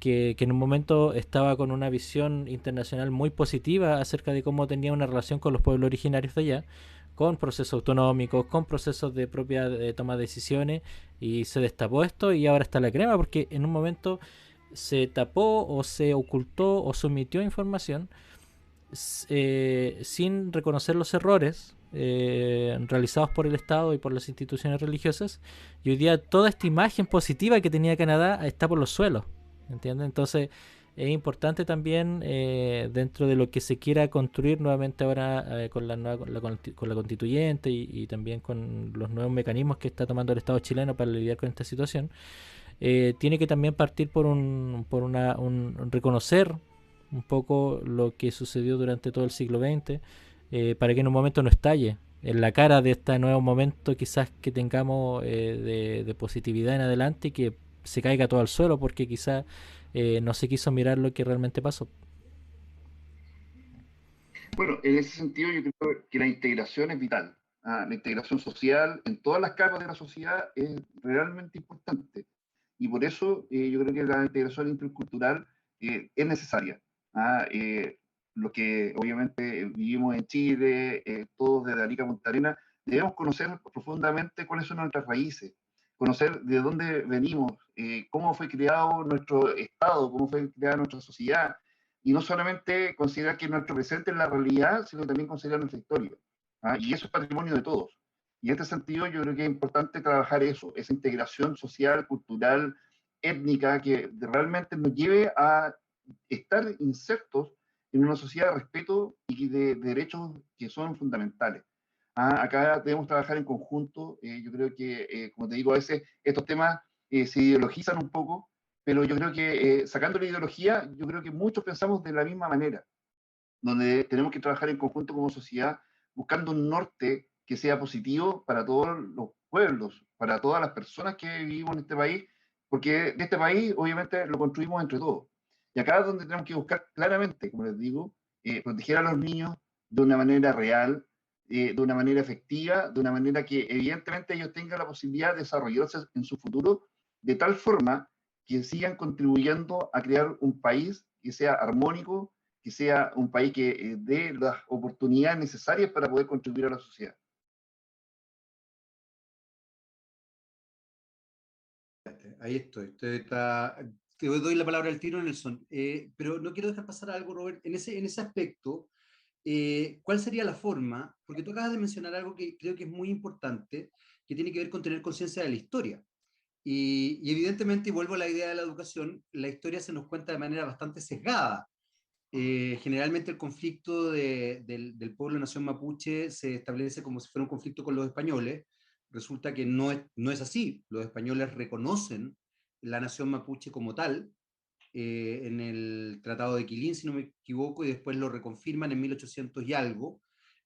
que en un momento estaba con una visión internacional muy positiva acerca de cómo tenía una relación con los pueblos originarios de allá, con procesos autonómicos, con procesos de propia toma de decisiones, y se destapó esto y ahora está la crema, porque en un momento se tapó o se ocultó o se omitió información sin reconocer los errores realizados por el Estado y por las instituciones religiosas, y hoy día toda esta imagen positiva que tenía Canadá está por los suelos, ¿entiendes? Entonces es importante también dentro de lo que se quiera construir nuevamente ahora con con la constituyente y también con los nuevos mecanismos que está tomando el Estado chileno para lidiar con esta situación, tiene que también partir por un reconocer un poco lo que sucedió durante todo el siglo XX, para que en un momento no estalle en la cara de este nuevo momento quizás que tengamos de positividad en adelante y que se caiga todo al suelo porque quizás no se quiso mirar lo que realmente pasó. Bueno, en ese sentido yo creo que la integración es vital. La integración social en todas las capas de la sociedad es realmente importante. Y por eso yo creo que la integración intercultural es necesaria. ¿Ah? Lo que obviamente vivimos en Chile, todos desde Arica a Punta Arenas, debemos conocer profundamente cuáles son nuestras raíces, conocer de dónde venimos, cómo fue creado nuestro Estado, cómo fue creada nuestra sociedad, y no solamente considerar que nuestro presente es la realidad, sino también considerar nuestra historia. Y eso es patrimonio de todos. Y en este sentido yo creo que es importante trabajar eso, esa integración social, cultural, étnica, que realmente nos lleve a estar insertos en una sociedad de respeto y de derechos que son fundamentales. Acá debemos trabajar en conjunto. Yo creo que, como te digo, a veces estos temas se ideologizan un poco, pero yo creo que sacando la ideología, yo creo que muchos pensamos de la misma manera, donde tenemos que trabajar en conjunto como sociedad, buscando un norte que sea positivo para todos los pueblos, para todas las personas que vivimos en este país, porque de este país obviamente lo construimos entre todos. Y acá es donde tenemos que buscar claramente, como les digo, proteger a los niños de una manera real, de una manera efectiva, de una manera que evidentemente ellos tengan la posibilidad de desarrollarse en su futuro de tal forma que sigan contribuyendo a crear un país que sea armónico, que sea un país que dé las oportunidades necesarias para poder contribuir a la sociedad. Ahí estoy. Te doy la palabra al tiro, Nelson. Pero no quiero dejar pasar algo, Robert. En ese aspecto, ¿cuál sería la forma? Porque tú acabas de mencionar algo que creo que es muy importante, que tiene que ver con tener conciencia de la historia. Y evidentemente, y vuelvo a la idea de la educación, la historia se nos cuenta de manera bastante sesgada. Generalmente el conflicto del pueblo nación mapuche se establece como si fuera un conflicto con los españoles. Resulta que no es así. Los españoles reconocen la nación mapuche como tal en el Tratado de Quilín, si no me equivoco, y después lo reconfirman en 1800 y algo.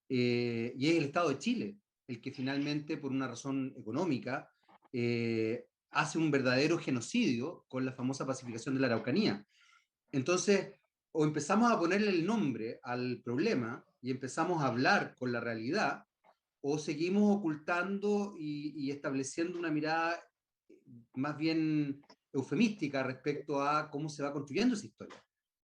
Y es el Estado de Chile el que finalmente, por una razón económica, hace un verdadero genocidio con la famosa pacificación de la Araucanía. Entonces, o empezamos a ponerle el nombre al problema y empezamos a hablar con la realidad, o seguimos ocultando y estableciendo una mirada más bien eufemística respecto a cómo se va construyendo esa historia.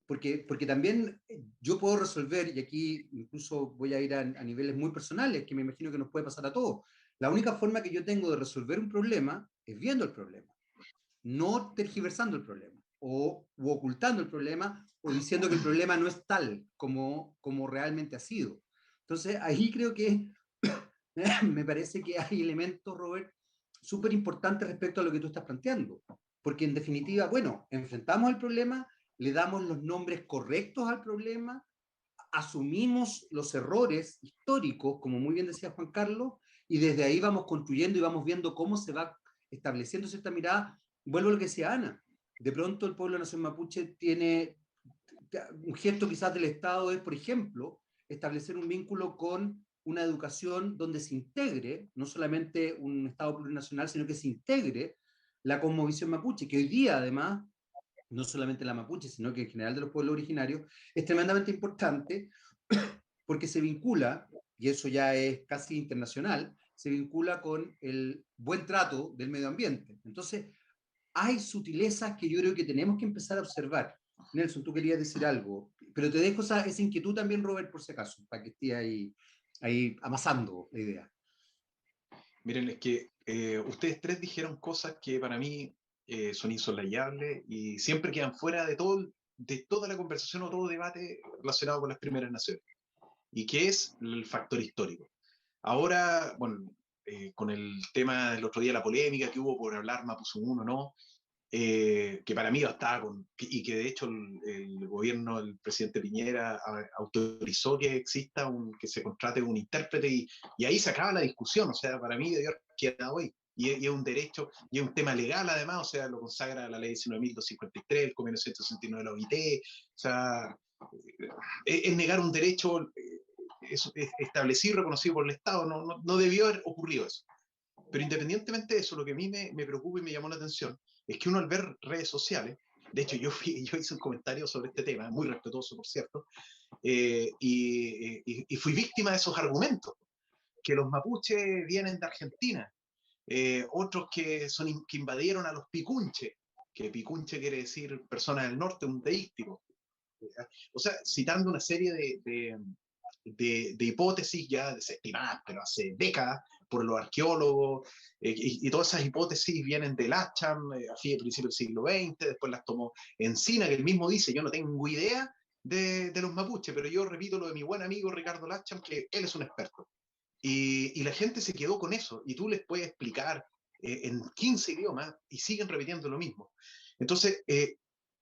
Porque también yo puedo resolver, y aquí incluso voy a ir a niveles muy personales, que me imagino que nos puede pasar a todos. La única forma que yo tengo de resolver un problema es viendo el problema, no tergiversando el problema, u ocultando el problema, o diciendo que el problema no es tal como realmente ha sido. Entonces, ahí creo que me parece que hay elementos, Robert, súper importantes respecto a lo que tú estás planteando. Porque en definitiva, bueno, enfrentamos el problema, le damos los nombres correctos al problema, asumimos los errores históricos, como muy bien decía Juan Carlos, y desde ahí vamos construyendo y vamos viendo cómo se va estableciendo cierta mirada. Vuelvo a lo que decía Ana. De pronto el pueblo de la nación mapuche tiene un gesto quizás del Estado es, por ejemplo, establecer un vínculo con una educación donde se integre, no solamente un Estado plurinacional, sino que se integre la cosmovisión mapuche, que hoy día además, no solamente la mapuche, sino que en general de los pueblos originarios, es tremendamente importante porque se vincula, y eso ya es casi internacional, se vincula con el buen trato del medio ambiente. Entonces, hay sutilezas que yo creo que tenemos que empezar a observar. Nelson, tú querías decir algo, pero te dejo esa inquietud también, Robert, por si acaso, para que esté ahí amasando la idea. Miren, es que ustedes tres dijeron cosas que para mí son insoslayables y siempre quedan fuera de toda la conversación o todo debate relacionado con las primeras naciones, y que es el factor histórico. Ahora, bueno, con el tema del otro día, la polémica que hubo por hablar Mapuzungún o no, que para mí bastaba y que de hecho el gobierno del presidente Piñera autorizó que exista que se contrate un intérprete y ahí se acaba la discusión, o sea, para mí debió haber quedado hoy. Y es un derecho, y es un tema legal además, o sea, lo consagra la ley 19.253, el convenio 169 de la OIT, o sea, es negar un derecho establecido y reconocido por el Estado, no debió haber ocurrido eso. Pero independientemente de eso, lo que a mí me preocupa y me llamó la atención es que uno al ver redes sociales, de hecho yo hice un comentario sobre este tema, muy respetuoso por cierto, y fui víctima de esos argumentos, que los mapuches vienen de Argentina, otros que invadieron a los picunches, que picunche quiere decir personas del norte, un deístico. O sea, citando una serie de hipótesis ya desestimadas, pero hace décadas, por los arqueólogos, y todas esas hipótesis vienen del Acham, a principios del siglo XX, después las tomó Encina, que él mismo dice, yo no tengo idea de los mapuches, pero yo repito lo de mi buen amigo Ricardo Lacham, que él es un experto. Y la gente se quedó con eso, y tú les puedes explicar en 15 idiomas y siguen repitiendo lo mismo. Entonces,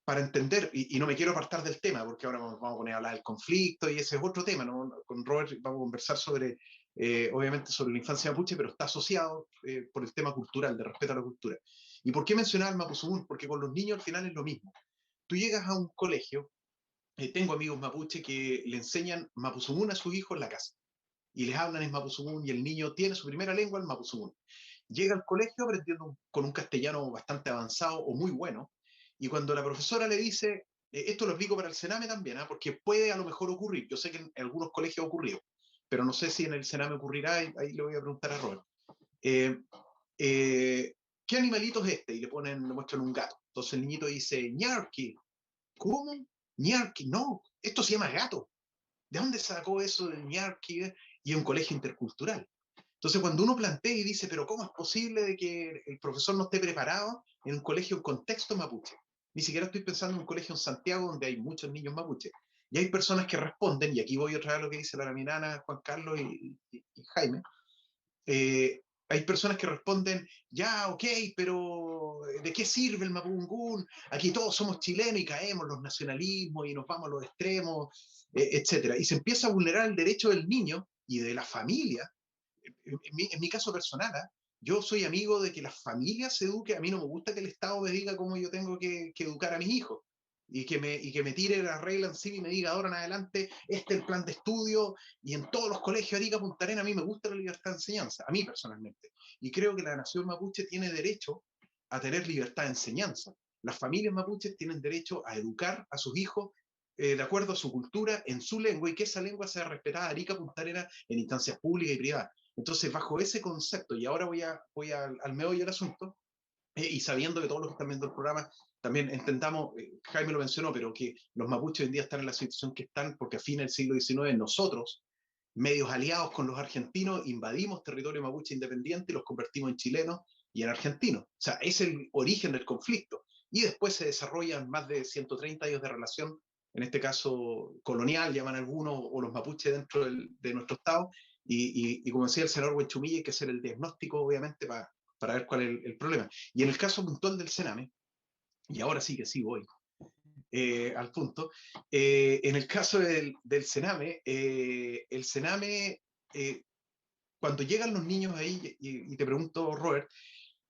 para entender, y no me quiero apartar del tema, porque ahora vamos a poner a hablar del conflicto, y ese es otro tema, ¿no? Con Robert vamos a conversar sobre, obviamente, sobre la infancia mapuche, pero está asociado por el tema cultural, de respeto a la cultura. ¿Y por qué mencionar el Mapuzungún? Porque con los niños al final es lo mismo. Tú llegas a un colegio, tengo amigos mapuche que le enseñan Mapuzungún a sus hijos en la casa, y les hablan en Mapuzungún, y el niño tiene su primera lengua en Mapuzungún. Llega al colegio aprendiendo con un castellano bastante avanzado o muy bueno, y cuando la profesora le dice, esto lo explico para el Sename también, porque puede a lo mejor ocurrir, yo sé que en algunos colegios ha ocurrido, pero no sé si en el Sename ocurrirá, ahí le voy a preguntar a Robert. Eh, ¿Qué animalito es este? Y le muestran un gato. Entonces el niñito dice, ñarqui. ¿Cómo? Ñarqui, no, esto se llama gato. ¿De dónde sacó eso del ñarqui? Y es un colegio intercultural. Entonces, cuando uno plantea y dice, pero ¿cómo es posible de que el profesor no esté preparado en un colegio en contexto mapuche? Ni siquiera estoy pensando en un colegio en Santiago donde hay muchos niños mapuche. Y hay personas que responden, y aquí voy otra vez a lo que dice la Laminana, Juan Carlos y Jaime, hay personas que responden, ya, ok, pero ¿de qué sirve el Mapungún? Aquí todos somos chilenos y caemos los nacionalismos y nos vamos a los extremos, etc. Y se empieza a vulnerar el derecho del niño y de la familia. En mi caso personal, yo soy amigo de que las familias se eduquen. A mí no me gusta que el Estado me diga cómo yo tengo que educar a mis hijos y que me tire la regla encima y me diga ahora en adelante, este es el plan de estudio, y en todos los colegios Arica, Punta Arenas, a mí me gusta la libertad de enseñanza, a mí personalmente. Y creo que la nación mapuche tiene derecho a tener libertad de enseñanza. Las familias mapuches tienen derecho a educar a sus hijos de acuerdo a su cultura, en su lengua, y que esa lengua sea respetada Arica, Punta Arenas, en instancias públicas y privadas. Entonces, bajo ese concepto, y ahora voy al meollo del asunto, y sabiendo que todos los que están viendo el programa también intentamos, Jaime lo mencionó, pero que los mapuches hoy en día están en la situación que están porque a fines del siglo XIX nosotros, medios aliados con los argentinos, invadimos territorio mapuche independiente y los convertimos en chilenos y en argentinos. O sea, es el origen del conflicto. Y después se desarrollan más de 130 años de relación, en este caso colonial, llaman algunos, o los mapuches dentro de nuestro Estado. Y como decía el senador Huenchumilla, hay que hacer el diagnóstico, obviamente, para ver cuál es el problema. Y en el caso puntual del Sename, y ahora sí que sí voy al punto, en el caso del Sename, el Sename, cuando llegan los niños ahí, y te pregunto, Robert,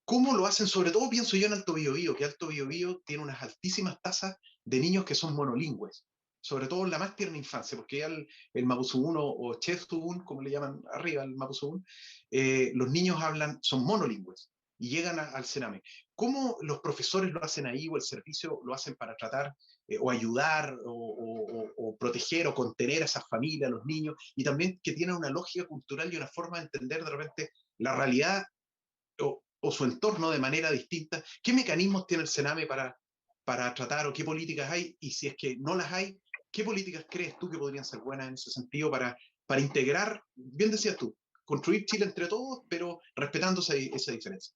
¿cómo lo hacen? Sobre todo pienso yo en Alto Biobío, que Alto Biobío tiene unas altísimas tasas de niños que son monolingües, sobre todo en la más tierna infancia, porque ya el Mapuzungún o Chezugún, como le llaman arriba el Mapuzungún, los niños son monolingües y llegan al Sename. ¿Cómo los profesores lo hacen ahí o el servicio lo hacen para tratar o ayudar o proteger o contener a esas familias, a los niños, y también que tienen una lógica cultural y una forma de entender de repente la realidad o su entorno de manera distinta? ¿Qué mecanismos tiene el Sename para tratar, o qué políticas hay? Y si es que no las hay, ¿qué políticas crees tú que podrían ser buenas en ese sentido para integrar, bien decías tú, construir Chile entre todos, pero respetando esa diferencia?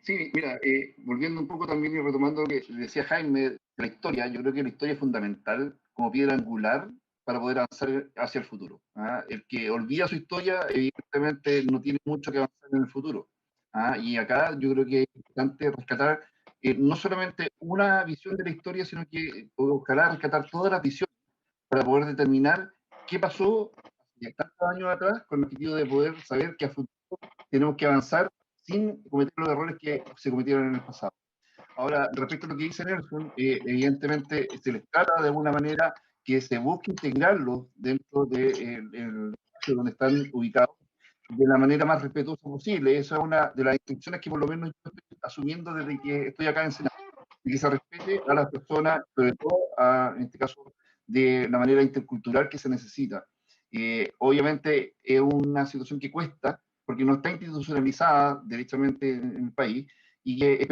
Sí, mira, volviendo un poco también y retomando lo que decía Jaime, la historia, yo creo que la historia es fundamental como piedra angular para poder avanzar hacia el futuro. ¿Ah? El que olvida su historia, evidentemente, no tiene mucho que avanzar en el futuro. ¿Ah? Y acá yo creo que es importante rescatar no solamente una visión de la historia, sino que ojalá rescatar todas las visiones para poder determinar qué pasó hace tantos años atrás, con el objetivo de poder saber que a futuro tenemos que avanzar sin cometer los errores que se cometieron en el pasado. Ahora, respecto a lo que dice Nelson, evidentemente se les trata de alguna manera que se busque integrarlos dentro del espacio donde están ubicados de la manera más respetuosa posible. Esa es una de las instrucciones que por lo menos yo estoy asumiendo desde que estoy acá en Senado, y que se respete a las personas, sobre todo en este caso de la manera intercultural que se necesita. Obviamente es una situación que cuesta, porque no está institucionalizada derechamente en el país, y que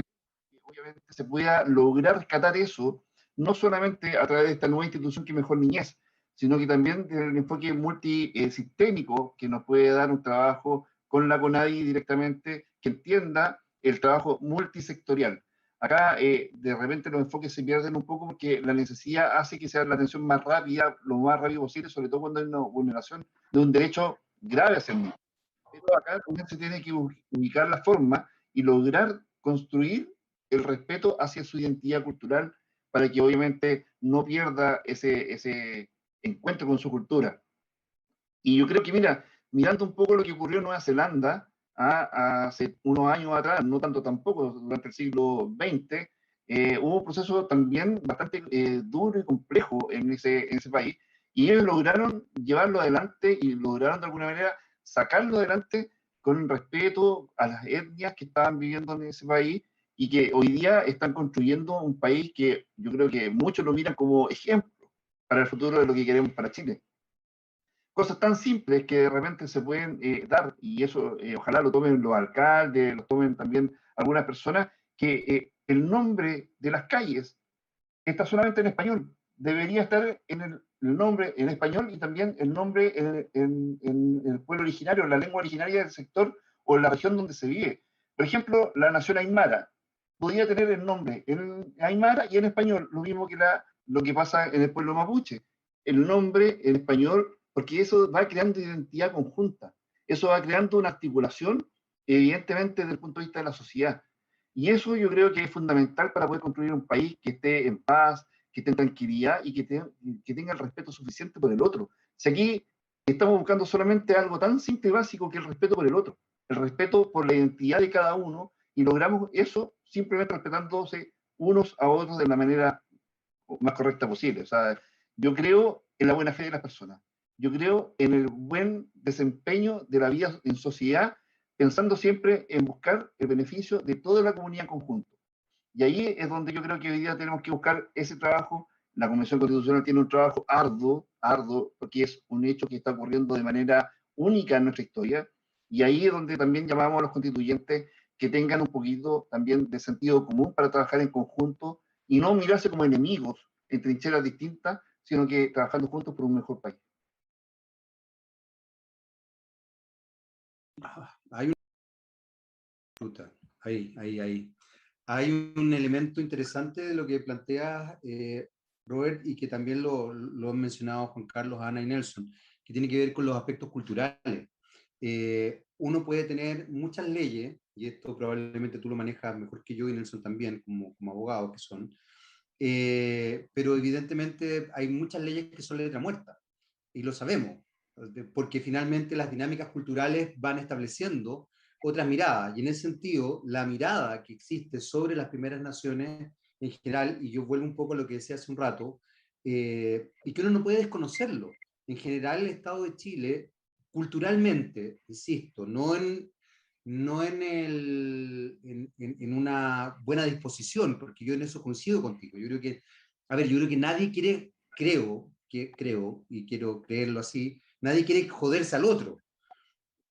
obviamente se pueda lograr rescatar eso, no solamente a través de esta nueva institución que Mejor Niñez, sino que también del enfoque multisistémico que nos puede dar un trabajo con la CONADI directamente, que entienda el trabajo multisectorial. Acá de repente los enfoques se pierden un poco porque la necesidad hace que sea la atención más rápida, lo más rápido posible, sobre todo cuando hay una vulneración de un derecho grave hacia el niño. Pero acá también se tiene que ubicar la forma y lograr construir el respeto hacia su identidad cultural para que obviamente no pierda ese encuentro con su cultura. Y yo creo que, mira, mirando un poco lo que ocurrió en Nueva Zelanda hace unos años atrás, no tanto tampoco, durante el siglo XX, hubo un proceso también bastante duro y complejo en ese país, y ellos lograron llevarlo adelante y lograron de alguna manera sacarlo adelante con respeto a las etnias que estaban viviendo en ese país y que hoy día están construyendo un país que yo creo que muchos lo miran como ejemplo para el futuro de lo que queremos para Chile. Cosas tan simples que de repente se pueden dar, y eso ojalá lo tomen los alcaldes, lo tomen también algunas personas, que el nombre de las calles está solamente en español. Debería estar en el nombre en español y también el nombre en el pueblo originario, en la lengua originaria del sector o en la región donde se vive. Por ejemplo, la nación Aymara podría tener el nombre en Aymara y en español, lo mismo que lo que pasa en el pueblo mapuche. El nombre en español, porque eso va creando identidad conjunta. Eso va creando una articulación, evidentemente, desde el punto de vista de la sociedad. Y eso yo creo que es fundamental para poder construir un país que esté en paz, que esté en tranquilidad y que tenga el respeto suficiente por el otro. Si aquí estamos buscando solamente algo tan simple y básico que el respeto por el otro, el respeto por la identidad de cada uno, y logramos eso simplemente respetándose unos a otros de la manera más correcta posible. O sea, yo creo en la buena fe de las personas. Yo creo en el buen desempeño de la vida en sociedad, pensando siempre en buscar el beneficio de toda la comunidad en conjunto. Y ahí es donde yo creo que hoy día tenemos que buscar ese trabajo. La Convención Constitucional tiene un trabajo arduo, porque es un hecho que está ocurriendo de manera única en nuestra historia. Y ahí es donde también llamamos a los constituyentes que tengan un poquito también de sentido común para trabajar en conjunto y no mirarse como enemigos en trincheras distintas, sino que trabajando juntos por un mejor país. Hay una fruta, ahí. Hay un elemento interesante de lo que plantea Robert, y que también lo han mencionado Juan Carlos, Ana y Nelson, que tiene que ver con los aspectos culturales. Uno puede tener muchas leyes, y esto probablemente tú lo manejas mejor que yo y Nelson también, como abogados que son, pero evidentemente hay muchas leyes que son letra muerta, y lo sabemos, porque finalmente las dinámicas culturales van estableciendo otras miradas, y en ese sentido, la mirada que existe sobre las primeras naciones en general, y yo vuelvo un poco a lo que decía hace un rato, y que uno no puede desconocerlo. En general, el Estado de Chile, culturalmente, insisto, no en una buena disposición, porque yo en eso coincido contigo. Yo creo que nadie quiere, creo, y quiero creerlo así, nadie quiere joderse al otro.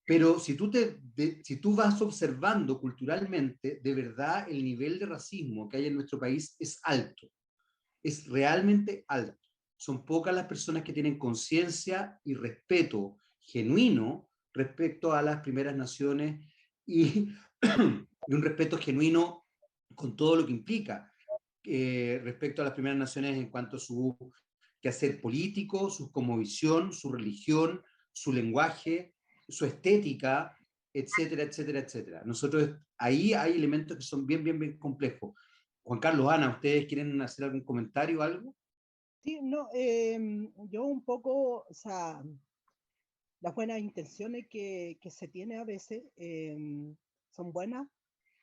Pero si tú vas observando culturalmente, de verdad el nivel de racismo que hay en nuestro país es alto, es realmente alto. Son pocas las personas que tienen conciencia y respeto genuino respecto a las primeras naciones, y, y un respeto genuino con todo lo que implica respecto a las primeras naciones en cuanto a su quehacer político, su cosmovisión, su religión, su lenguaje, su estética, etcétera, etcétera, etcétera. Nosotros, ahí hay elementos que son bien complejos. Juan Carlos, Ana, ¿ustedes quieren hacer algún comentario o algo? Sí, no, yo un poco, o sea, las buenas intenciones que se tiene a veces son buenas,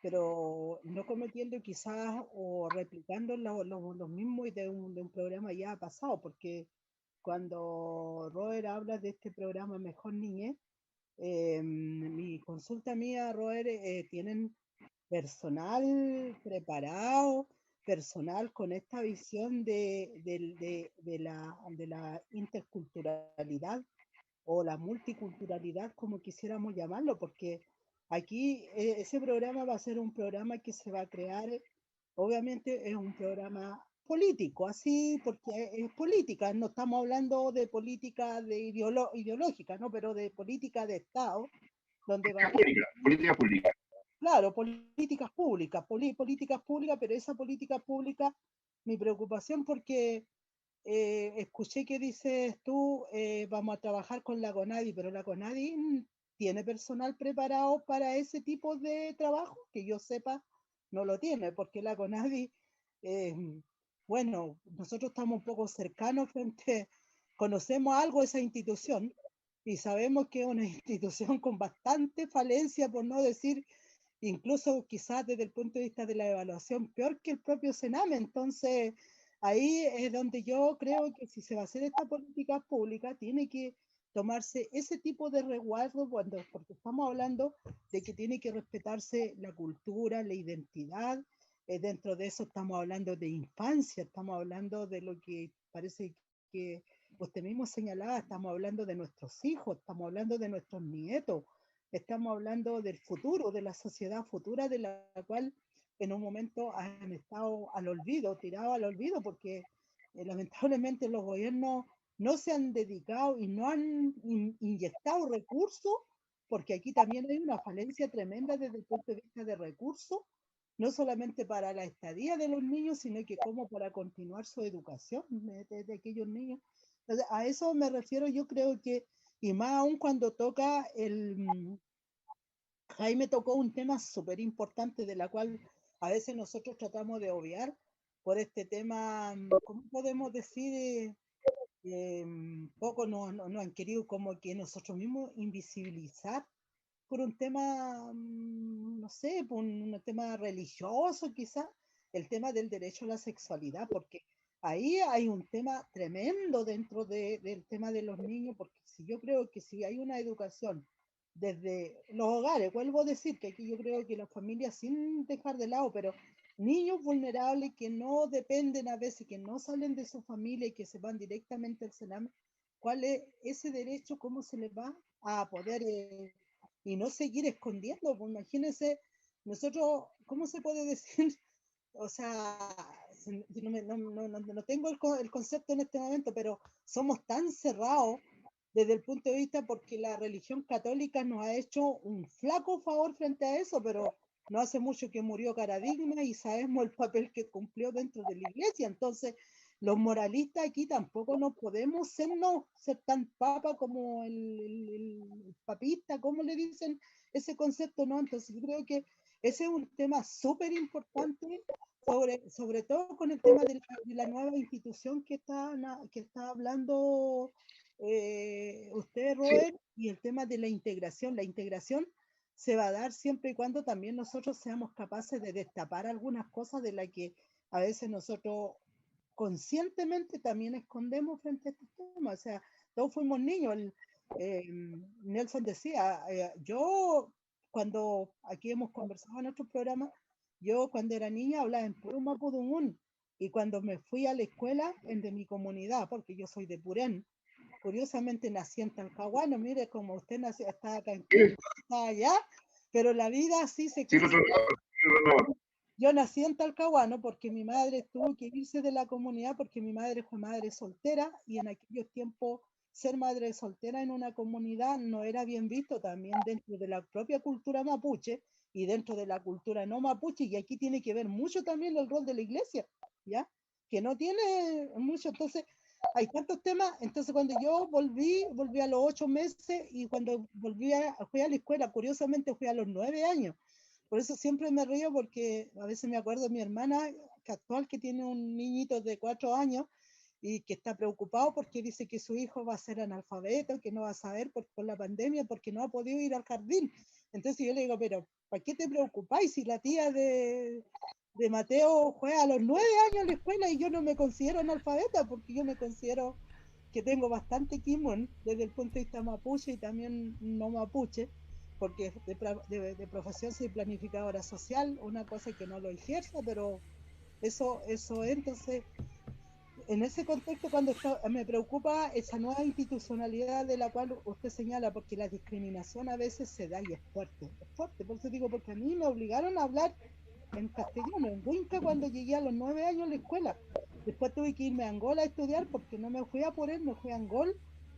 pero no cometiendo quizás o replicando los mismos de un programa ya pasado, porque cuando Robert habla de este programa Mejor Niñez, mi consulta mía, Robert, tienen personal preparado, personal con esta visión de la interculturalidad o la multiculturalidad, como quisiéramos llamarlo, porque aquí ese programa va a ser un programa que se va a crear, obviamente es un programa político, así, porque es política, no estamos hablando de política ideológica, ¿no? Pero de política de Estado, donde va a haber, Política pública. claro, políticas públicas, pero esa política pública, mi preocupación porque escuché que dices tú, vamos a trabajar con la CONADI, pero la CONADI tiene personal preparado para ese tipo de trabajo, que yo sepa, no lo tiene, porque la CONADI, eh, bueno, nosotros estamos un poco cercanos frente, conocemos algo de esa institución y sabemos que es una institución con bastante falencia, por no decir, incluso quizás desde el punto de vista de la evaluación, peor que el propio Sename. Entonces, ahí es donde yo creo que si se va a hacer esta política pública, tiene que tomarse ese tipo de resguardo, porque estamos hablando de que tiene que respetarse la cultura, la identidad. Dentro de eso estamos hablando de infancia, estamos hablando de lo que parece que usted mismo señalaba, estamos hablando de nuestros hijos, estamos hablando de nuestros nietos, estamos hablando del futuro, de la sociedad futura de la cual en un momento han estado al olvido, tirados al olvido, porque lamentablemente los gobiernos no se han dedicado y no han inyectado recursos, porque aquí también hay una falencia tremenda desde el punto de vista de recursos, no solamente para la estadía de los niños, sino que como para continuar su educación de aquellos niños. Entonces, a eso me refiero, yo creo que, y más aún cuando toca Jaime tocó un tema súper importante de la cual a veces nosotros tratamos de obviar por este tema, ¿cómo podemos decir? Poco no han querido como que nosotros mismos invisibilizar por un tema, no sé, por un tema religioso quizás, el tema del derecho a la sexualidad, porque ahí hay un tema tremendo dentro del tema de los niños, porque si yo creo que si hay una educación desde los hogares, vuelvo a decir que aquí yo creo que las familias, sin dejar de lado, pero niños vulnerables que no dependen a veces, que no salen de su familia y que se van directamente al Sename, ¿cuál es ese derecho? ¿Cómo se les va a poder y no seguir escondiendo? Pues imagínense, nosotros, ¿cómo se puede decir? O sea, no tengo el concepto en este momento, pero somos tan cerrados desde el punto de vista porque la religión católica nos ha hecho un flaco favor frente a eso, pero no hace mucho que murió Paradigma y sabemos el papel que cumplió dentro de la iglesia. Entonces, los moralistas aquí tampoco no podemos ser tan papa como el papista, ¿cómo le dicen ese concepto? No, entonces yo creo que ese es un tema súper importante, sobre todo con el tema de la nueva institución que está hablando usted, Robert, y el tema de la integración. La integración se va a dar siempre y cuando también nosotros seamos capaces de destapar algunas cosas de las que a veces nosotros conscientemente también escondemos frente a estos temas. O sea, todos fuimos niños. Nelson decía, yo cuando aquí hemos conversado en otros programas, yo cuando era niña hablaba en puro mapudungún y cuando me fui a la escuela en de mi comunidad, porque yo soy de Purén, curiosamente nací en Talcahuano, mire como usted nació, está acá en Quito, está allá, pero la vida así se Sí, quiso. Yo nací en Talcahuano porque mi madre tuvo que irse de la comunidad porque mi madre fue madre soltera y en aquellos tiempos ser madre soltera en una comunidad no era bien visto también dentro de la propia cultura mapuche y dentro de la cultura no mapuche, y aquí tiene que ver mucho también el rol de la iglesia, ¿ya? Que no tiene mucho, entonces hay tantos temas. Entonces cuando yo volví a los 8 meses, y cuando fui a la escuela, curiosamente fui a los 9 años. Por eso siempre me río, porque a veces me acuerdo de mi hermana que actual que tiene un niñito de 4 años y que está preocupado porque dice que su hijo va a ser analfabeto, que no va a saber por la pandemia, porque no ha podido ir al jardín. Entonces yo le digo, pero ¿para qué te preocupáis si la tía de Mateo juega a los 9 años en la escuela y yo no me considero analfabeta? Porque yo me considero que tengo bastante kimon desde el punto de vista mapuche y también no mapuche, porque de profesión soy planificadora social, una cosa que no lo ejerzo, pero eso entonces en ese contexto, cuando me preocupa esa nueva institucionalidad de la cual usted señala, porque la discriminación a veces se da y es fuerte, por eso digo, porque a mí me obligaron a hablar en castellano, en Huinca, cuando llegué a los 9 años a la escuela. Después tuve que irme a Angola a estudiar porque no me fui a por él, me fui a Angola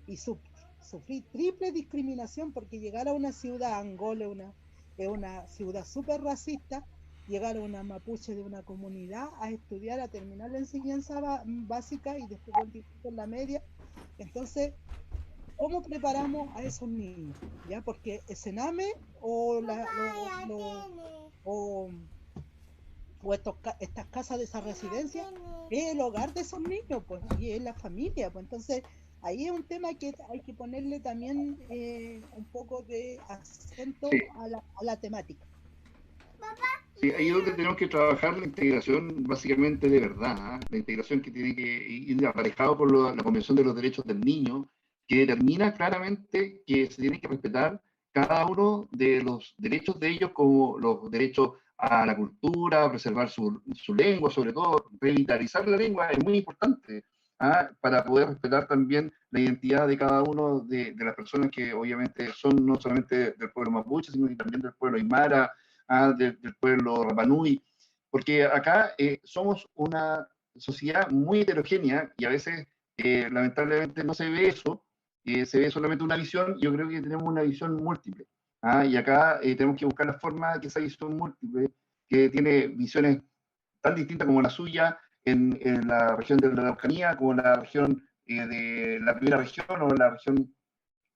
y sufrí triple discriminación porque llegar a una ciudad, Angola es una ciudad súper racista, llegar a una mapuche de una comunidad a estudiar, a terminar la enseñanza básica y después continuar con la media. Entonces, ¿cómo preparamos a esos niños? ¿Ya? Porque el Sename o, o, o estas casas de esa residencia es el hogar de esos niños, pues, y es la familia, pues. Entonces, ahí es un tema que hay que ponerle también un poco de acento Sí, a la temática. sí, ahí es donde tenemos que trabajar la integración básicamente de verdad, ¿ah? La integración que tiene que ir aparejado por la Convención de los Derechos del Niño, que determina claramente que se tiene que respetar cada uno de los derechos de ellos, como los derechos a la cultura, a preservar su lengua, sobre todo revitalizar la lengua es muy importante, ¿ah? Para poder respetar también la identidad de cada uno de las personas que obviamente son no solamente del pueblo mapuche, sino también del pueblo aymara, del pueblo Rapanui, porque acá somos una sociedad muy heterogénea y a veces lamentablemente no se ve eso, se ve solamente una visión. Yo creo que tenemos una visión múltiple, y acá tenemos que buscar la forma de que esa visión múltiple, que tiene visiones tan distintas como la suya en la región de la Araucanía, como la región de la primera región o la región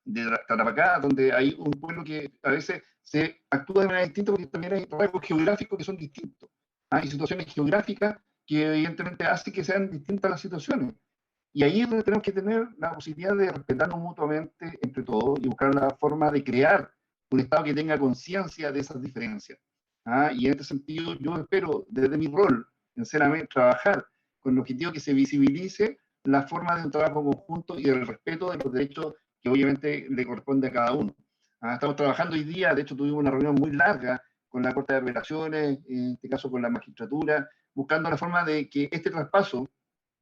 de Tarapacá, donde hay un pueblo que a veces se actúa de manera distinta porque también hay rasgos geográficos que son distintos. Hay situaciones geográficas que evidentemente hacen que sean distintas las situaciones. Y ahí es donde tenemos que tener la posibilidad de respetarnos mutuamente entre todos y buscar la forma de crear un Estado que tenga conciencia de esas diferencias. Y en este sentido yo espero desde mi rol, sinceramente, trabajar con el objetivo que se visibilice la forma de un trabajo conjunto y del respeto de los derechos que obviamente le corresponde a cada uno. Estamos trabajando hoy día, de hecho tuvimos una reunión muy larga con la Corte de Apelaciones, en este caso con la magistratura, buscando la forma de que este traspaso